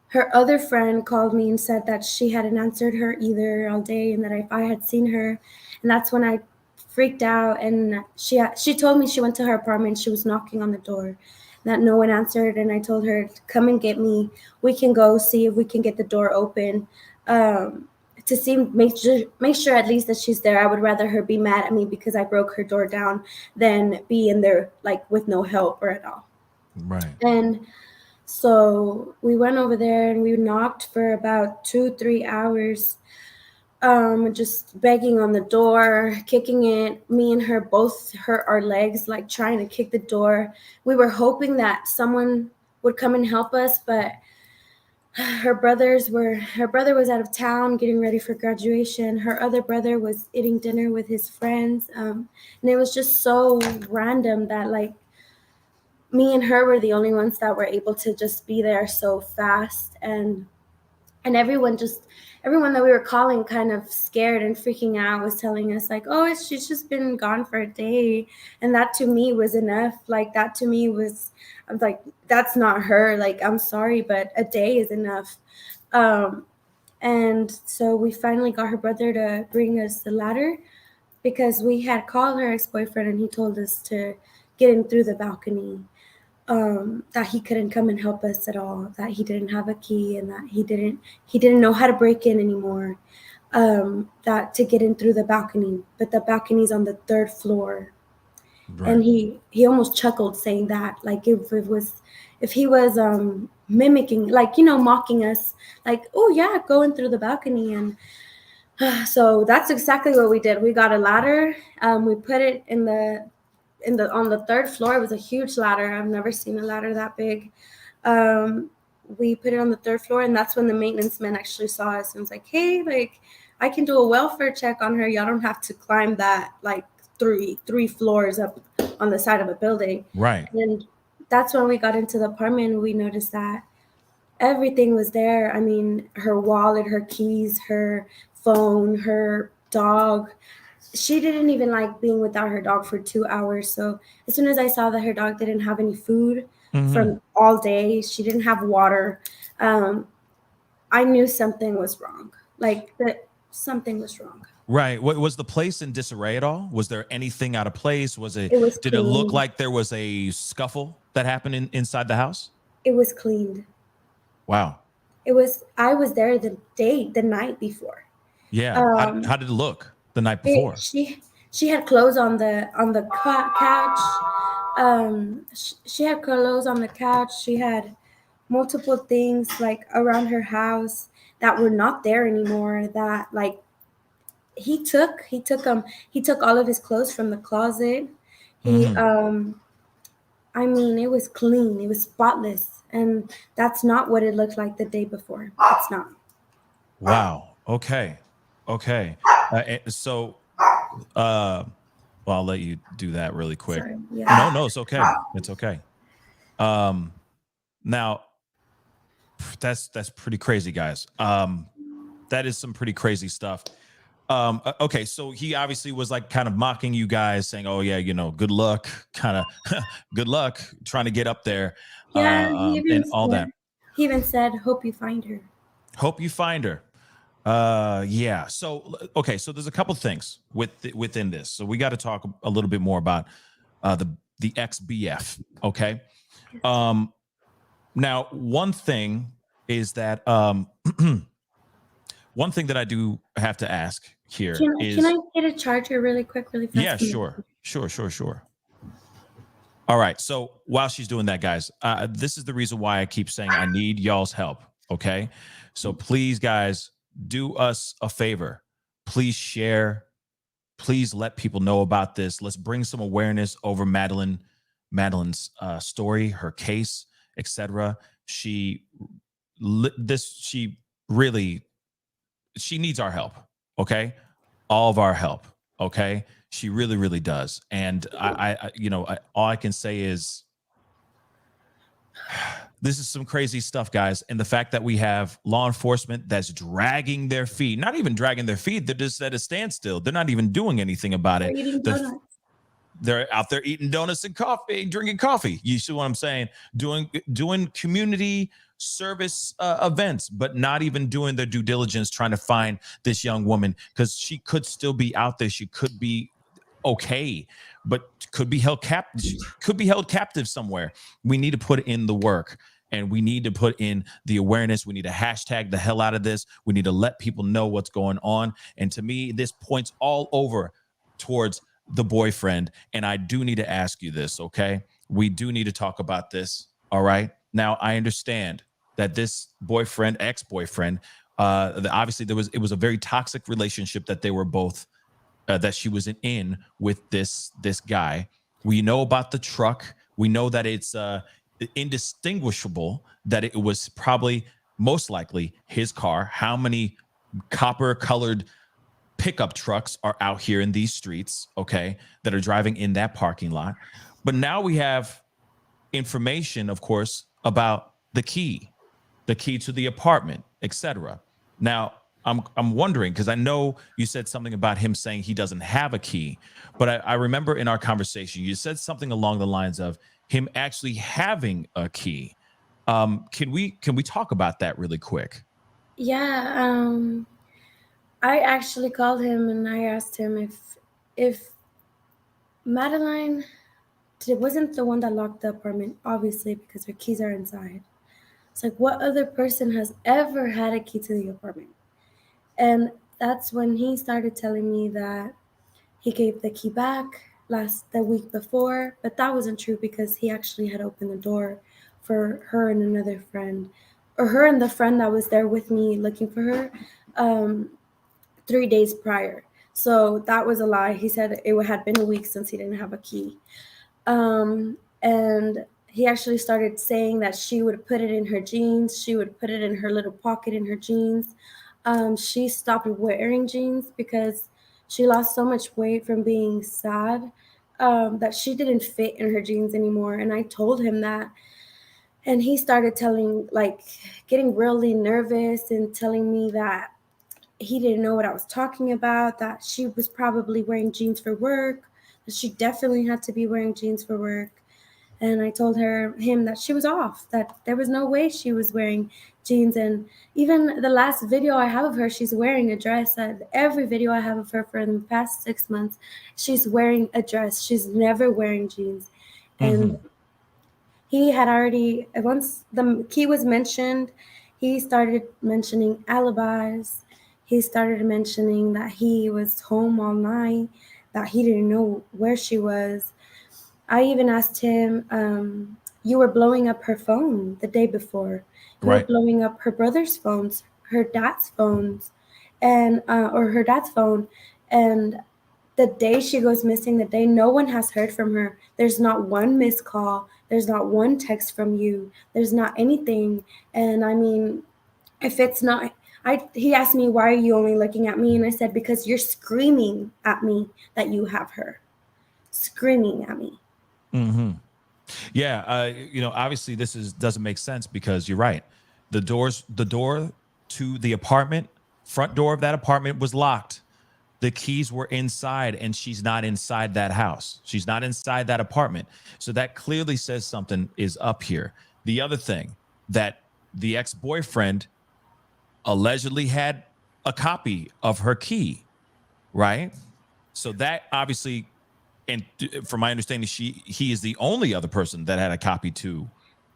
her other friend called me and said that she hadn't answered her either all day, and that if I had seen her, and that's when I freaked out. And she told me she went to her apartment, she was knocking on the door, that no one answered, and I told her, come and get me. We can go see if we can get the door open, to see, make sure at least that she's there. I would rather her be mad at me because I broke her door down than be in there like with no help or at all. Right. And so we went over there and we knocked for about 2-3 hours, just begging on the door, kicking it. Me and her both hurt our legs, like trying to kick the door. We were hoping that someone would come and help us, but her brother was out of town getting ready for graduation. Her other brother was eating dinner with his friends. And it was just so random that like me and her were the only ones that were able to just be there so fast. And everyone that we were calling, kind of scared and freaking out, was telling us like, oh, she's just been gone for a day. And that to me was enough. Like that to me was, I'm like, that's not her. Like, I'm sorry, but a day is enough. And so we finally got her brother to bring us the ladder, because we had called her ex-boyfriend and he told us to get in through the balcony. That he couldn't come and help us at all, that he didn't have a key, and that he didn't know how to break in anymore, that to get in through the balcony, but the balcony's on the 3rd floor. Right. And he almost chuckled saying that, like if he was mimicking, like, mocking us, like, oh yeah, going through the balcony. And so that's exactly what we did. We got a ladder, we put it on the 3rd floor. It was a huge ladder. I've never seen a ladder that big. We put it on the 3rd floor, and that's when the maintenance man actually saw us and was like, hey, like, I can do a welfare check on her. Y'all don't have to climb that like three floors up on the side of a building. Right. And that's when we got into the apartment, and we noticed that everything was there. I mean, her wallet, her keys, her phone, her dog. She didn't even like being without her dog for 2 hours. So as soon as I saw that her dog didn't have any food from all day, she didn't have water, I knew something was wrong. Like that something was wrong. Right. What was the place in disarray at all? Was there anything out of place? Did clean. It look like there was a scuffle that happened inside the house? It was cleaned. Wow. I was there the night before. Yeah. How did it look the night before? She had clothes on the couch. She had clothes on the couch. She had multiple things like around her house that were not there anymore, that like he took all of his clothes from the closet. I mean, it was clean, it was spotless, and that's not what it looked like the day before. It's not. Wow. Okay. Well, I'll let you do that really quick. Sorry. Yeah. No, it's okay. It's okay. Now that's pretty crazy, guys. That is some pretty crazy stuff. Okay, so he obviously was like kind of mocking you guys, saying, "Oh yeah, good luck, kind of, good luck trying to get up there, Yeah, and all that. he even said, "Hope you find her." Hope you find her." Yeah. So okay, so there's a couple things within this, so we got to talk a little bit more about the XBF. Okay. Now one thing is that one thing that I do have to ask here Can is, I get a charger really quick, really fast? yeah, sure. All right. So while she's doing that, guys, this is the reason why I keep saying I need y'all's help. Okay. So please, guys, do us a favor. Please share. Please let people know about this. Let's bring some awareness over Madeline's story, her case, etc. She really she needs our help. Okay. All of our help. Okay. She really, really does. And all I can say is this is some crazy stuff, guys. And the fact that we have law enforcement that's dragging their feet, not even dragging their feet, they're just at a standstill. They're not even doing anything about it. They're out there eating donuts and coffee, drinking coffee. You see what I'm saying? Doing community service events, but not even doing their due diligence trying to find this young woman, because she could still be out there. She could be okay, but could be held captive somewhere. We need to put in the work, and we need to put in the awareness. We need to hashtag the hell out of this. We need to let people know what's going on. And to me, this points all over towards the boyfriend. And I do need to ask you this, okay? We do need to talk about this, all right? Now, I understand that this boyfriend, ex-boyfriend, obviously it was a very toxic relationship that they were both that she was in with this guy. We know about the truck. We know that it's indistinguishable, that it was probably most likely his car. How many copper-colored pickup trucks are out here in these streets, okay, that are driving in that parking lot? But now we have information, of course, about the key to the apartment, etc. Now, I'm wondering, because I know you said something about him saying he doesn't have a key, but I remember in our conversation you said something along the lines of him actually having a key. Can we talk about that really quick? Yeah, I actually called him and I asked him if Madeline wasn't the one that locked the apartment, obviously, because her keys are inside. It's like, what other person has ever had a key to the apartment? And that's when he started telling me that he gave the key back the week before, but that wasn't true because he actually had opened the door for her and another friend, or her and the friend that was there with me looking for her 3 days prior. So that was a lie. He said it had been a week since he didn't have a key. And he actually started saying that she would put it in her jeans. She would put it in her little pocket in her jeans. She stopped wearing jeans because she lost so much weight from being sad that she didn't fit in her jeans anymore. And I told him that. And he started getting really nervous and telling me that he didn't know what I was talking about, that she was probably wearing jeans for work, that she definitely had to be wearing jeans for work. And I told him that she was off, that there was no way she was wearing jeans. And even the last video I have of her, she's wearing a dress. Every video I have of her for the past 6 months, she's wearing a dress. She's never wearing jeans. And he had already, once the key was mentioned, he started mentioning alibis. He started mentioning that he was home all night, that he didn't know where she was. I even asked him, you were blowing up her phone the day before. You were blowing up her brother's phones, her dad's phones, and or her dad's phone. And the day she goes missing, the day no one has heard from her, there's not one missed call. There's not one text from you. There's not anything. And I mean, if it's not, he asked me, why are you only looking at me? And I said, because you're screaming at me that you have her. Screaming at me. Yeah, obviously this doesn't make sense, because you're right. The door to the apartment, front door of that apartment was locked. the keys were inside and she's not inside that house. She's not inside that apartment. So that clearly says something is up here. The other thing, that the ex-boyfriend allegedly had a copy of her key, right? So that obviously, and from my understanding, he is the only other person that had a copy to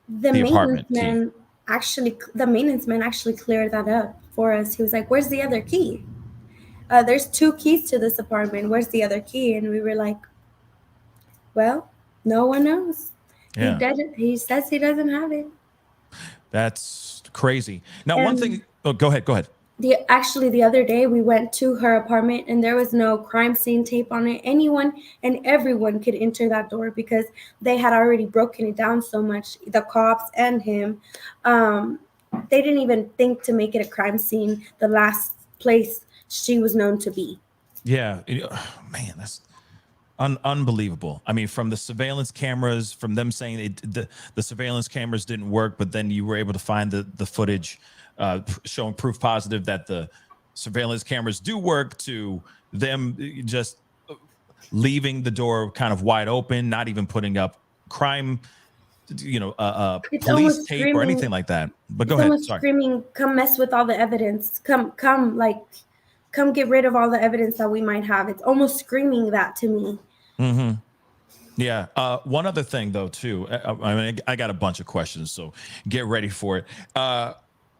the apartment key. The maintenance man actually cleared that up for us. He was like, "Where's the other key? There's 2 keys to this apartment. Where's the other key?" And we were like, "Well, no one knows. Yeah. He says he doesn't have it." That's crazy. Now, one thing. Oh, go ahead. The other day we went to her apartment and there was no crime scene tape on it. Anyone and everyone could enter that door because they had already broken it down so much, the cops and him. They didn't even think to make it a crime scene, the last place she was known to be. Yeah, man, that's unbelievable. I mean, from the surveillance cameras, from them saying the surveillance cameras didn't work, but then you were able to find the footage showing proof positive that the surveillance cameras do work, to them just leaving the door kind of wide open, not even putting up crime, police tape or anything like that. But go ahead. Sorry. Screaming, "Come mess with all the evidence. Come get rid of all the evidence that we might have." It's almost screaming that to me. Mm-hmm. Yeah. One other thing, though, too. I mean, I got a bunch of questions, so get ready for it.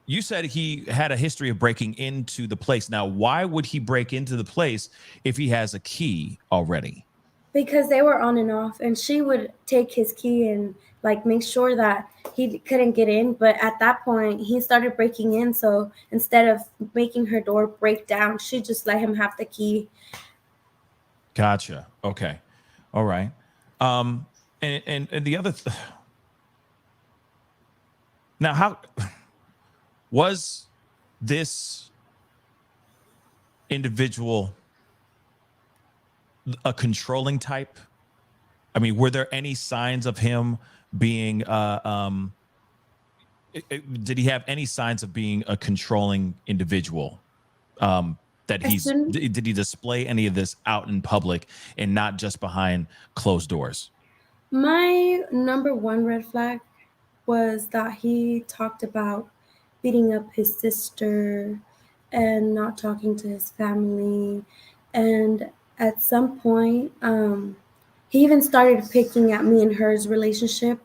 You said he had a history of breaking into the place. Now, why would he break into the place if he has a key already? Because they were on and off, and she would take his key and make sure that he couldn't get in. But at that point, he started breaking in. So instead of making her door break down, she just let him have the key. Gotcha. Okay. All right. And the other. Now, how was this individual a controlling type? I mean, were there any signs of him being did he have any signs of being a controlling individual? Did he display any of this out in public and not just behind closed doors? My number one red flag was that he talked about beating up his sister and not talking to his family. And at some point, he even started picking at me and her's relationship,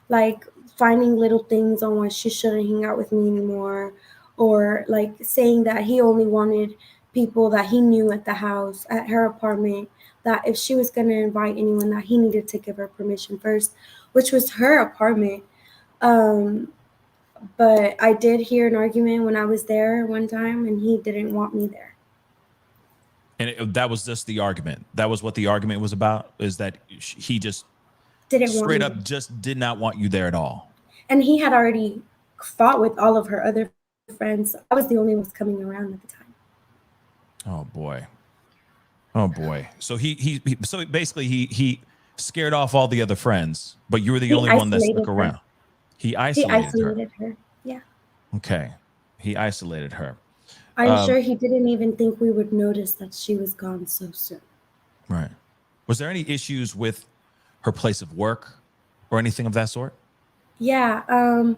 finding little things on why she shouldn't hang out with me anymore, or saying that he only wanted people that he knew at the house, at her apartment, that if she was going to invite anyone, that he needed to give her permission first, which was her apartment. But I did hear an argument when I was there one time, and he didn't want me there. And that was just the argument. That was what the argument was about, is that he just just did not want you there at all. And he had already fought with all of her other friends. I was the only one coming around at the time. Oh boy. So he basically he scared off all the other friends, but you were the only one that stuck around. He isolated her. Yeah. Okay. He isolated her. I'm sure he didn't even think we would notice that she was gone so soon. Right. Was there any issues with her place of work or anything of that sort? Yeah.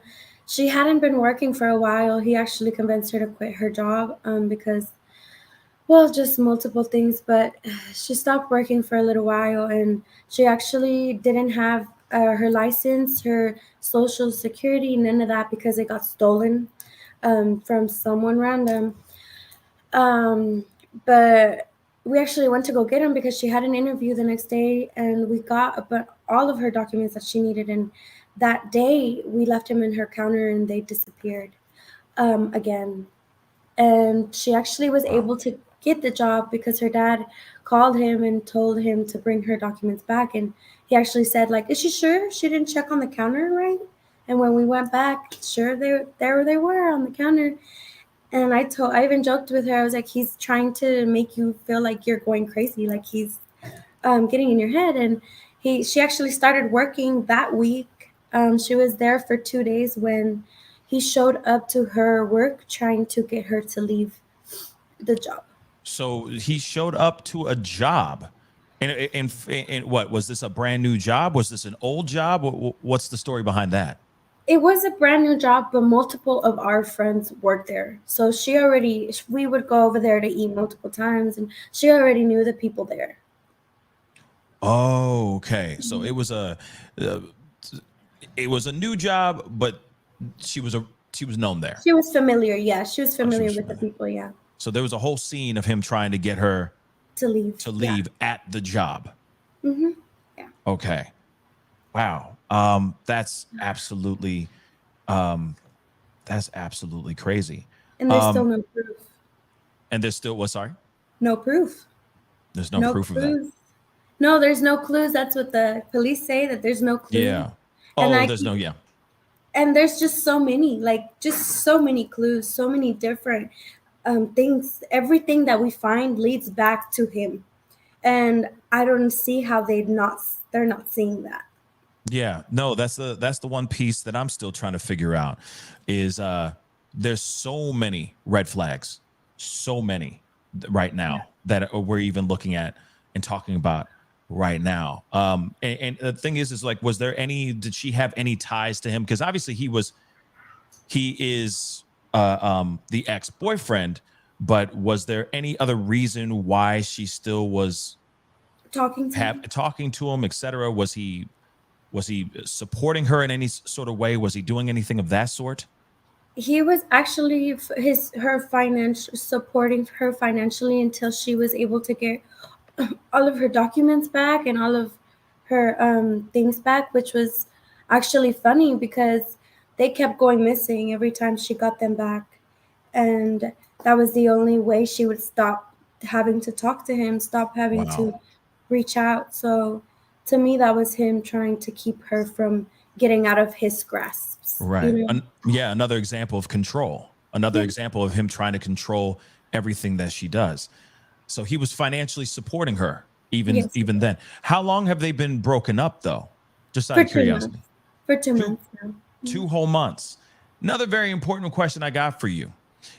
She hadn't been working for a while. He actually convinced her to quit her job because, just multiple things. But she stopped working for a little while, and she actually didn't have her license, her social security, none of that, because it got stolen from someone random. But we actually went to go get him because she had an interview the next day, and we got all of her documents that she needed. And that day we left him in her counter, and they disappeared again. And she actually was able to get the job because her dad called him and told him to bring her documents back. And he actually said, is she sure she didn't check on the counter, right? And when we went back, sure, there they were on the counter. And I even joked with her. I was like, he's trying to make you feel like you're going crazy, like he's getting in your head. And she actually started working that week. She was there for 2 days when he showed up to her work trying to get her to leave the job. So he showed up to a job. And what was this, a brand new job? Was this an old job? What's the story behind that? It was a brand new job, but multiple of our friends worked there. So we would go over there to eat multiple times, and she already knew the people there. Oh, okay. So uh, it was a new job, but she was known there. She was familiar. Yeah, she was Oh, she familiar was with the familiar. people. Yeah, So there was a whole scene of him trying to get her to leave. to leave at the job. Mm-hmm. Yeah. Okay. Wow. That's absolutely crazy. And there's still no proof. And there's still what? Sorry. No proof. There's no proof of that. No, there's no clues. That's what the police say, that there's no clues. Yeah. And There's no, yeah. And there's just so many, just so many clues, so many different things. Everything that we find leads back to him. And I don't see how they're not seeing that. Yeah. No, that's the one piece that I'm still trying to figure out is there's so many red flags, so many right now that we're even looking at and talking about right now. And the thing is like, did she have any ties to him? Because obviously he is the ex-boyfriend, but was there any other reason why she still was talking to him, etc.? Was he supporting her in any sort of way? Was he doing anything of that sort? He was actually supporting her financially until she was able to get all of her documents back and all of her things back, which was actually funny because they kept going missing every time she got them back. And that was the only way she would stop having to talk to him, stop having to reach out. So to me, that was him trying to keep her from getting out of his grasps. Right. Another example of control. Another example of him trying to control everything that she does. So he was financially supporting her even then. How long have they been broken up though? Just out of curiosity. For 2 months now. 2 whole months. Another very important question I got for you.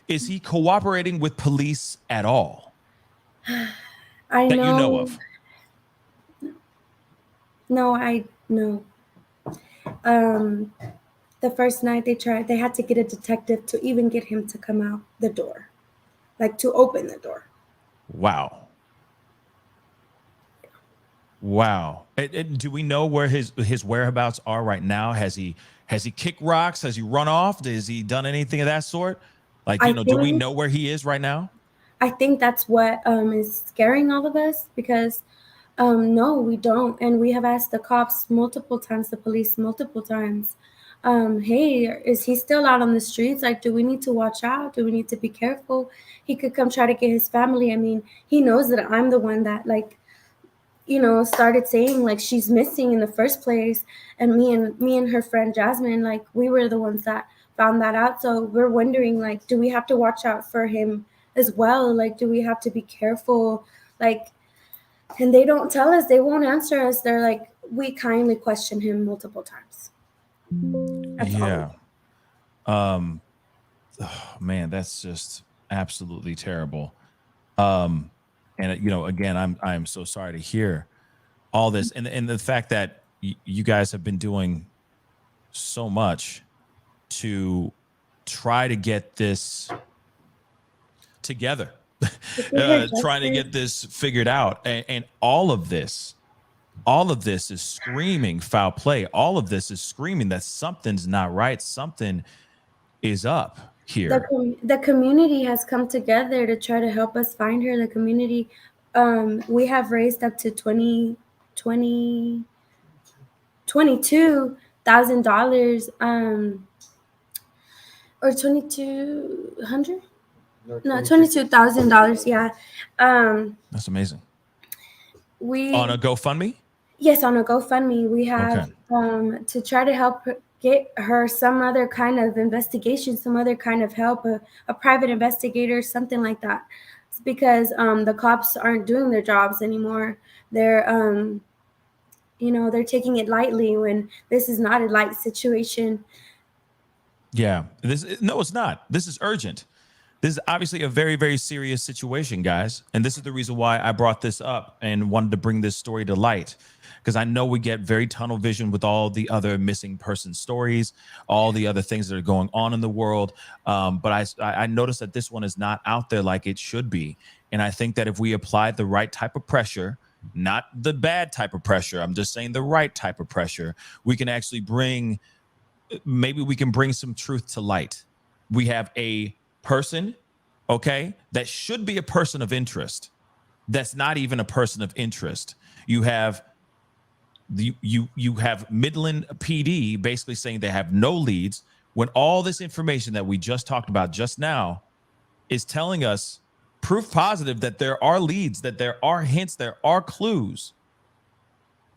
Is he cooperating with police at all? You know of? No. The first night they had to get a detective to even get him to come out the door, like to open the door. Wow. And do we know where his whereabouts are right now? Has he kicked rocks? Has he run off? Has he done anything of that sort? Like, do we know where he is right now? I think that's what is scaring all of us because no, we don't. And we have asked the cops multiple times, the police multiple times, hey, is he still out on the streets? Like, do we need to watch out? Do we need to be careful? He could come try to get his family. I mean, he knows that I'm the one that started saying like she's missing in the first place. And me and her friend Jasmine, like we were the ones that found that out. So we're wondering, like, do we have to watch out for him as well? Like, do we have to be careful? Like, and they don't tell us, they won't answer us. They're like, we kindly question him multiple times. That's all. Oh, man, that's just absolutely terrible. And again, I'm so sorry to hear all this, and the fact that you guys have been doing so much to try to get this together, trying to get this figured out, and all of this is screaming foul play. All of this is screaming that something's not right. Something is up here. The community has come together to try to help us find her. The community, we have raised up to $22,000, or $2,200. No, $22,000. Yeah. That's amazing. We on a GoFundMe. Yes, on a GoFundMe. We have to try to help get her some other kind of investigation, some other kind of help, a private investigator, something like that. It's because the cops aren't doing their jobs anymore. They're they're taking it lightly when this is not a light situation. Yeah, no, it's not. This is urgent. This is obviously a very, very serious situation, guys. And this is the reason why I brought this up and wanted to bring this story to light. Because I know we get very tunnel vision with all the other missing person stories, all the other things that are going on in the world. But I noticed that this one is not out there like it should be. And I think that if we applied the right type of pressure, not the bad type of pressure, I'm just saying the right type of pressure, we can actually maybe we can bring some truth to light. We have a person, okay, that should be a person of interest. That's not even a person of interest. You have you have Midland PD basically saying they have no leads when all this information that we just talked about just now is telling us proof positive that there are leads, that there are hints, there are clues.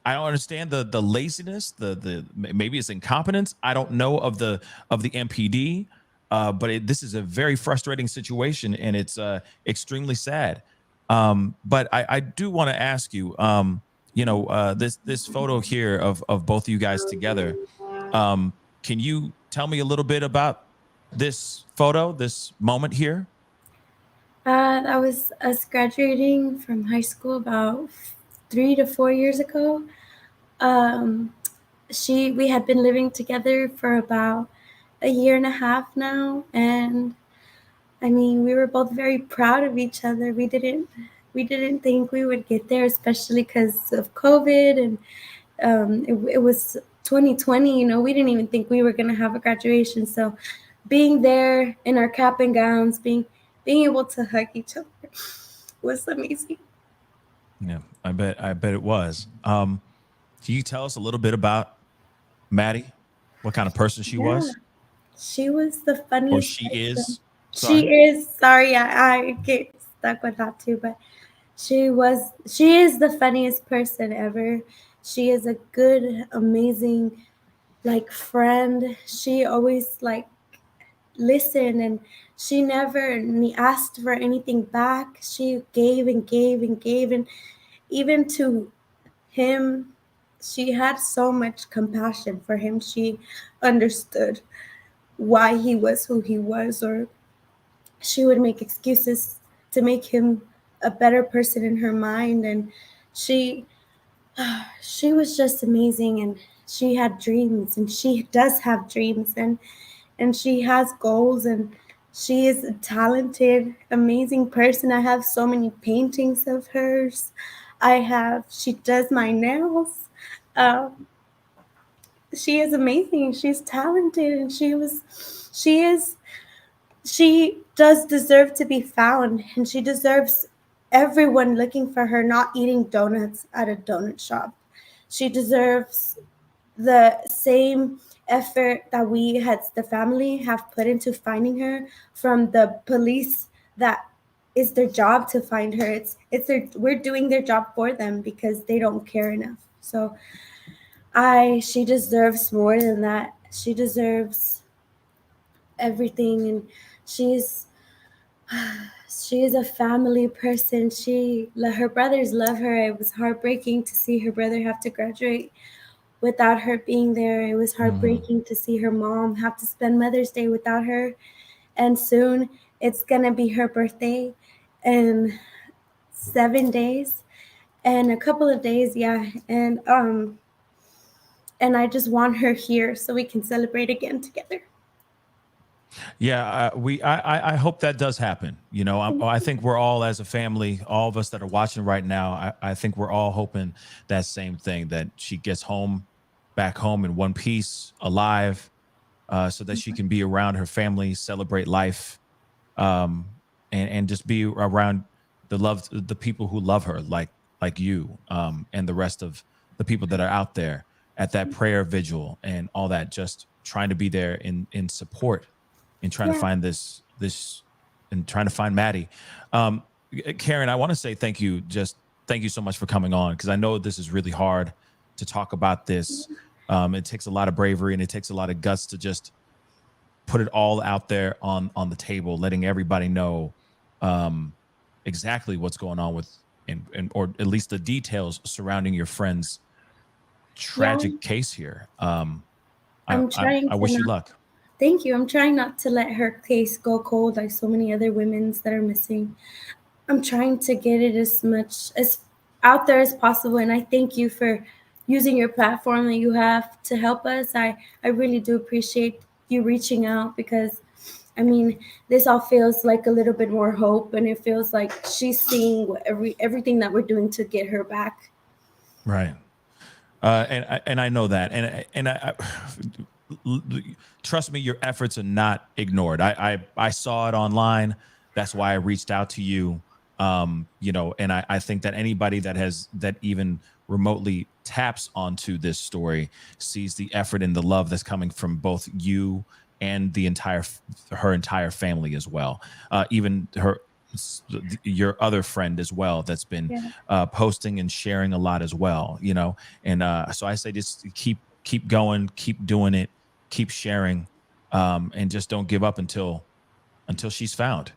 I don't understand the laziness, the maybe it's incompetence. I don't know of the MPD, but this is a very frustrating situation, and it's extremely sad. But I do want to ask you, this photo here of both of you guys together. Can you tell me a little bit about this photo, this moment here? That was us graduating from high school about 3 to 4 years ago. We had been living together for about a year and a half now, and I mean, we were both very proud of each other. We didn't think we would get there, especially because of COVID, and it was 2020. You know, we didn't even think we were gonna have a graduation. So, being there in our cap and gowns, being able to hug each other was amazing. Yeah, I bet it was. Can you tell us a little bit about Maddie? What kind of person she was? She was the funniest. Or she is? Sorry. She is. Sorry, I get stuck with that too. But she is the funniest person ever. She is a good, amazing, friend. She always listened, and she never asked for anything back. She gave and gave and gave, and even to him, she had so much compassion for him. She understood why he was who he was, or she would make excuses to make him a better person in her mind. And she was just amazing, and she had dreams, and she does have dreams, and she has goals, and she is a talented, amazing person. I have so many paintings of hers. She does my nails. She is amazing. She's talented, and she does deserve to be found, and she deserves everyone looking for her, not eating donuts at a donut shop. She deserves the same effort that the family have put into finding her, from the police that is their job to find her. We're doing their job for them because they don't care enough. So she deserves more than that. She deserves everything, and she is a family person. Her brothers love her. It was heartbreaking to see her brother have to graduate without her being there. It was heartbreaking to see her mom have to spend Mother's Day without her. And soon it's gonna be her birthday in 7 days, and a couple of days, yeah. And I just want her here so we can celebrate again together. Yeah, I hope that does happen. You know, I think we're all, as a family, all of us that are watching right now, I think we're all hoping that same thing, that she gets back home in one piece, alive, so that she can be around her family, celebrate life, and just be around the people who love her, like you, and the rest of the people that are out there at that prayer vigil and all that, just trying to be there in support and trying to find this and trying to find Maddie. Karen, I want to say thank you so much for coming on, because I know this is really hard to talk about this. It takes a lot of bravery, and it takes a lot of guts to just put it all out there on the table, letting everybody know exactly what's going on with, or at least the details surrounding your friend's tragic case here. I wish you luck. Thank you. I'm trying not to let her case go cold like so many other women's that are missing. I'm trying to get it as much as out there as possible, and I thank you for using your platform that you have to help us. I really do appreciate you reaching out, because I mean, this all feels like a little bit more hope, and it feels like she's seeing what everything that we're doing to get her back. Right. And I know that, and I trust me, your efforts are not ignored. I saw it online. That's why I reached out to you. And I think that anybody that even remotely taps onto this story sees the effort and the love that's coming from both you and her entire family as well. Even your other friend as well that's been posting and sharing a lot as well, and so I say just keep going, keep doing it, keep sharing, and just don't give up until she's found,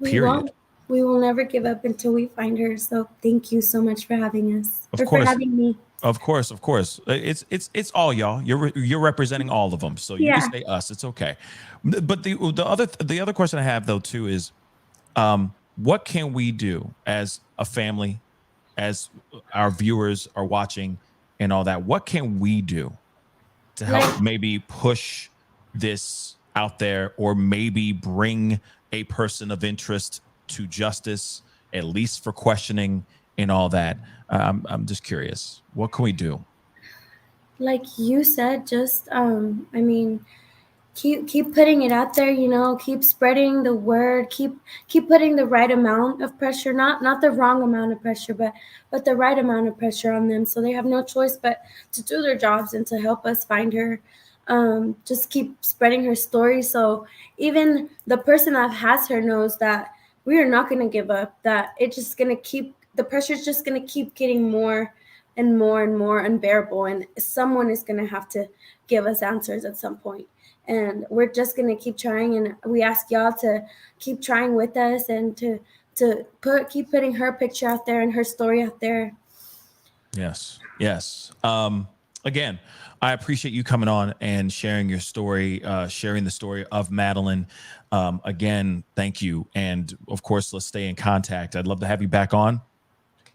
period. We will never give up until we find her. So thank you so much for having us, Of or for course. having me. Of course. It's all y'all. You're representing all of them, so you can say us. It's okay. But the other question I have though too is, what can we do as a family, as our viewers are watching and all that? What can we do to help maybe push this out there, or maybe bring a person of interest to justice, at least for questioning and all that? I'm just curious. What can we do? Like you said, just keep putting it out there, keep spreading the word, keep putting the right amount of pressure, not the wrong amount of pressure, but the right amount of pressure on them, so they have no choice but to do their jobs and to help us find her. Just keep spreading her story, so even the person that has her knows that we are not going to give up, that it's just going to keep, the pressure's just going to keep getting more and more and more unbearable, and someone is going to have to give us answers at some point. And we're just going to keep trying, and we ask y'all to keep trying with us, and to keep putting her picture out there and her story out there. Yes. Again, I appreciate you coming on and sharing your story, sharing the story of Madeline. Again, thank you. And of course, let's stay in contact. I'd love to have you back on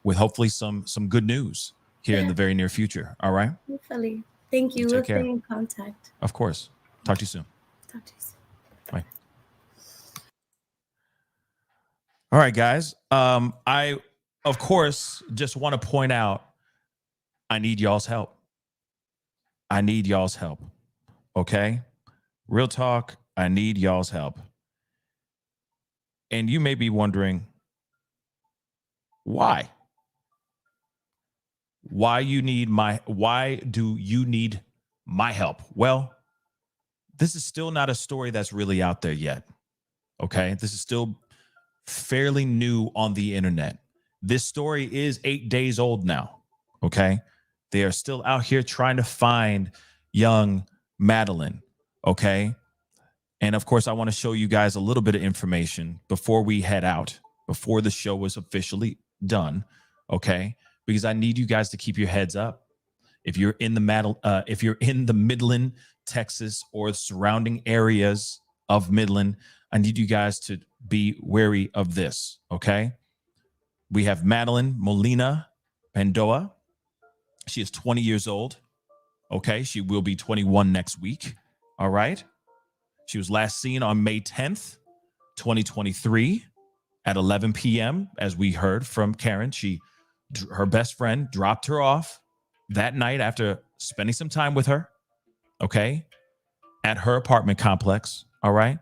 with hopefully some good news here in the very near future. All right. Hopefully. Thank you. We'll stay in contact. Of course. Talk to you soon. Talk to you soon. Bye. All right, guys. I, of course, just want to point out, I need y'all's help. Okay? Real talk, I need y'all's help. And you may be wondering, why? Why do you need my help? Well, this is still not a story that's really out there yet. Okay? This is still fairly new on the internet. This story is 8 days old now. Okay? They are still out here trying to find young Madeline. Okay? And of course, I want to show you guys a little bit of information before we head out, before the show was officially done. Okay? Because I need you guys to keep your heads up. If you're in the Midland, Texas, or surrounding areas of Midland, I need you guys to be wary of this. Okay? We have Madeline Pantoja. She is 20 years old. Okay? She will be 21 next week. All right? She was last seen on May 10th, 2023 at 11 p.m. As we heard from Karen, her best friend dropped her off that night after spending some time with her, okay, at her apartment complex. All right?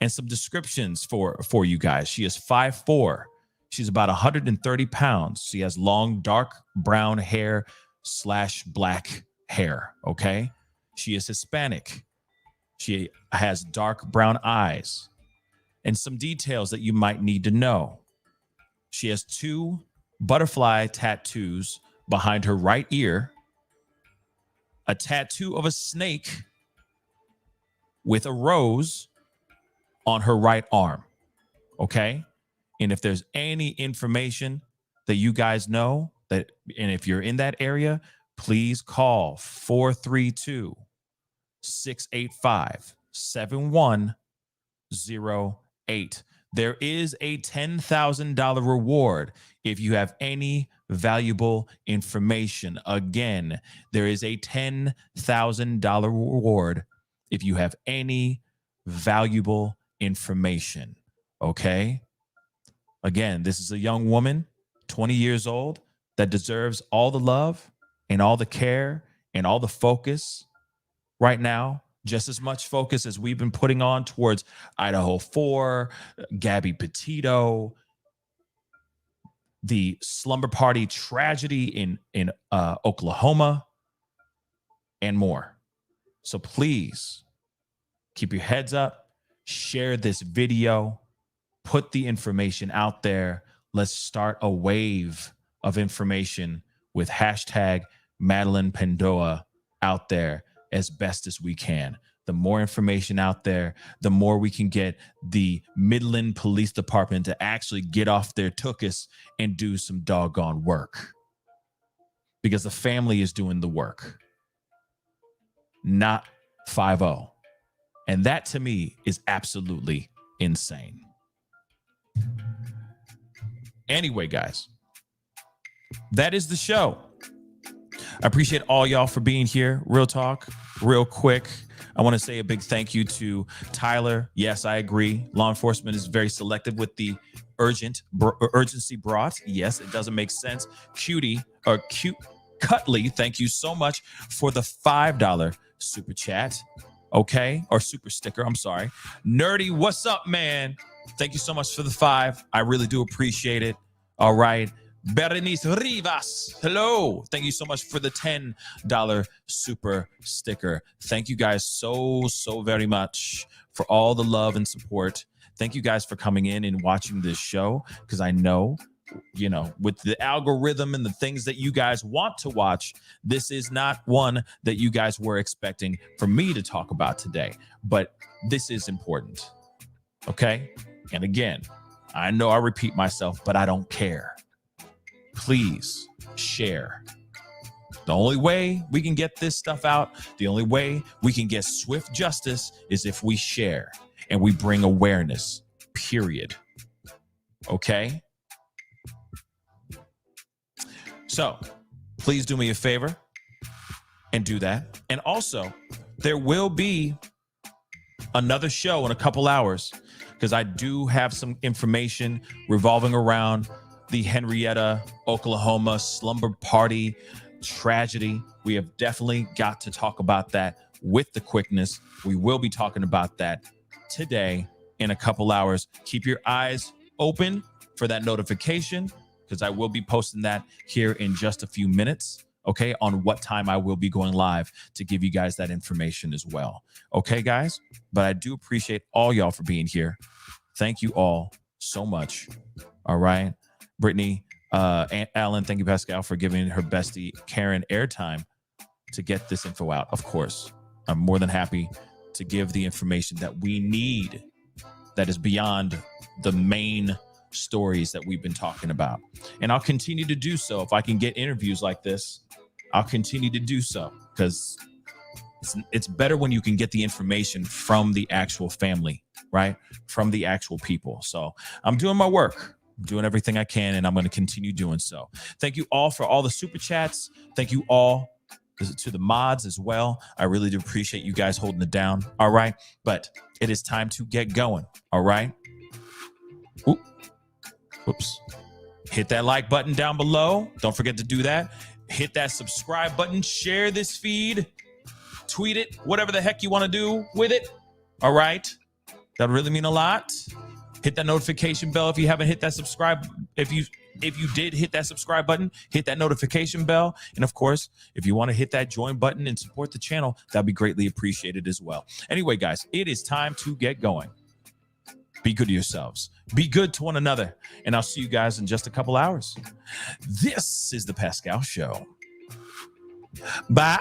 And some descriptions for you guys. She is 5'4". She's about 130 pounds. She has long, dark brown hair / black hair, okay? She is Hispanic. She has dark brown eyes. And some details that you might need to know. She has 2 butterfly tattoos behind her right ear, a tattoo of a snake with a rose on her right arm, okay? And if there's any information that you guys know, and if you're in that area, please call 432-685 7108. There is a $10,000 reward if you have any valuable information. Again, there is a $10,000 reward if you have any valuable information. Okay? Again, this is a young woman, 20 years old, that deserves all the love and all the care and all the focus right now. Just as much focus as we've been putting on towards Idaho 4, Gabby Petito, the slumber party tragedy in Oklahoma, and more. So please keep your heads up, share this video, put the information out there. Let's start a wave of information with hashtag Madeline Pantoja out there as best as we can. The more information out there, the more we can get the Midland Police Department to actually get off their tuchus and do some doggone work. Because the family is doing the work, not 5-0. And that to me is absolutely insane. Anyway, guys, that is the show. I appreciate all y'all for being here. Real talk, real quick. I want to say a big thank you to Tyler. Yes, I agree. Law enforcement is very selective with the urgency brought. Yes, it doesn't make sense. Cute Cutley, thank you so much for the $5 super chat. Okay, or super sticker. I'm sorry. Nerdy, what's up, man? Thank you so much for the 5. I really do appreciate it. All right. Berenice Rivas, hello. Thank you so much for the $10 super sticker. Thank you guys so very much for all the love and support. Thank you guys for coming in and watching this show, because I know, you know, with the algorithm and the things that you guys want to watch, this is not one that you guys were expecting for me to talk about today, but this is important. Okay? And again, I know I repeat myself, but I don't care. Please share. The only way we can get this stuff out, the only way we can get swift justice is if we share and we bring awareness, period. Okay? So please do me a favor and do that. And also, there will be another show in a couple hours, because I do have some information revolving around the Henrietta, Oklahoma slumber party tragedy. We have definitely got to talk about that with the quickness. We will be talking about that today in a couple hours. Keep your eyes open for that notification, because I will be posting that here in just a few minutes, okay, on what time I will be going live to give you guys that information as well. Okay, guys? But I do appreciate all y'all for being here. Thank you all so much. All right? Brittany, Aunt Alan, thank you, Pascal, for giving her bestie Karen airtime to get this info out. Of course, I'm more than happy to give the information that we need that is beyond the main stories that we've been talking about. And I'll continue to do so. If I can get interviews like this, I'll continue to do so, because it's better when you can get the information from the actual family, right? From the actual people. So I'm doing my work. I'm doing everything I can, and I'm going to continue doing so. Thank you all for all the super chats. Thank you all to the mods as well. I really do appreciate you guys holding it down. All right. But it is time to get going. All right. Oops. Hit that like button down below. Don't forget to do that. Hit that subscribe button. Share this feed. Tweet it. Whatever the heck you want to do with it. All right. That would really mean a lot. Hit that notification bell if you haven't hit that subscribe. If you did hit that subscribe button, hit that notification bell. And of course, if you want to hit that join button and support the channel, that'd be greatly appreciated as well. Anyway, guys, it is time to get going. Be good to yourselves. Be good to one another. And I'll see you guys in just a couple hours. This is the Pascal Show. Bye.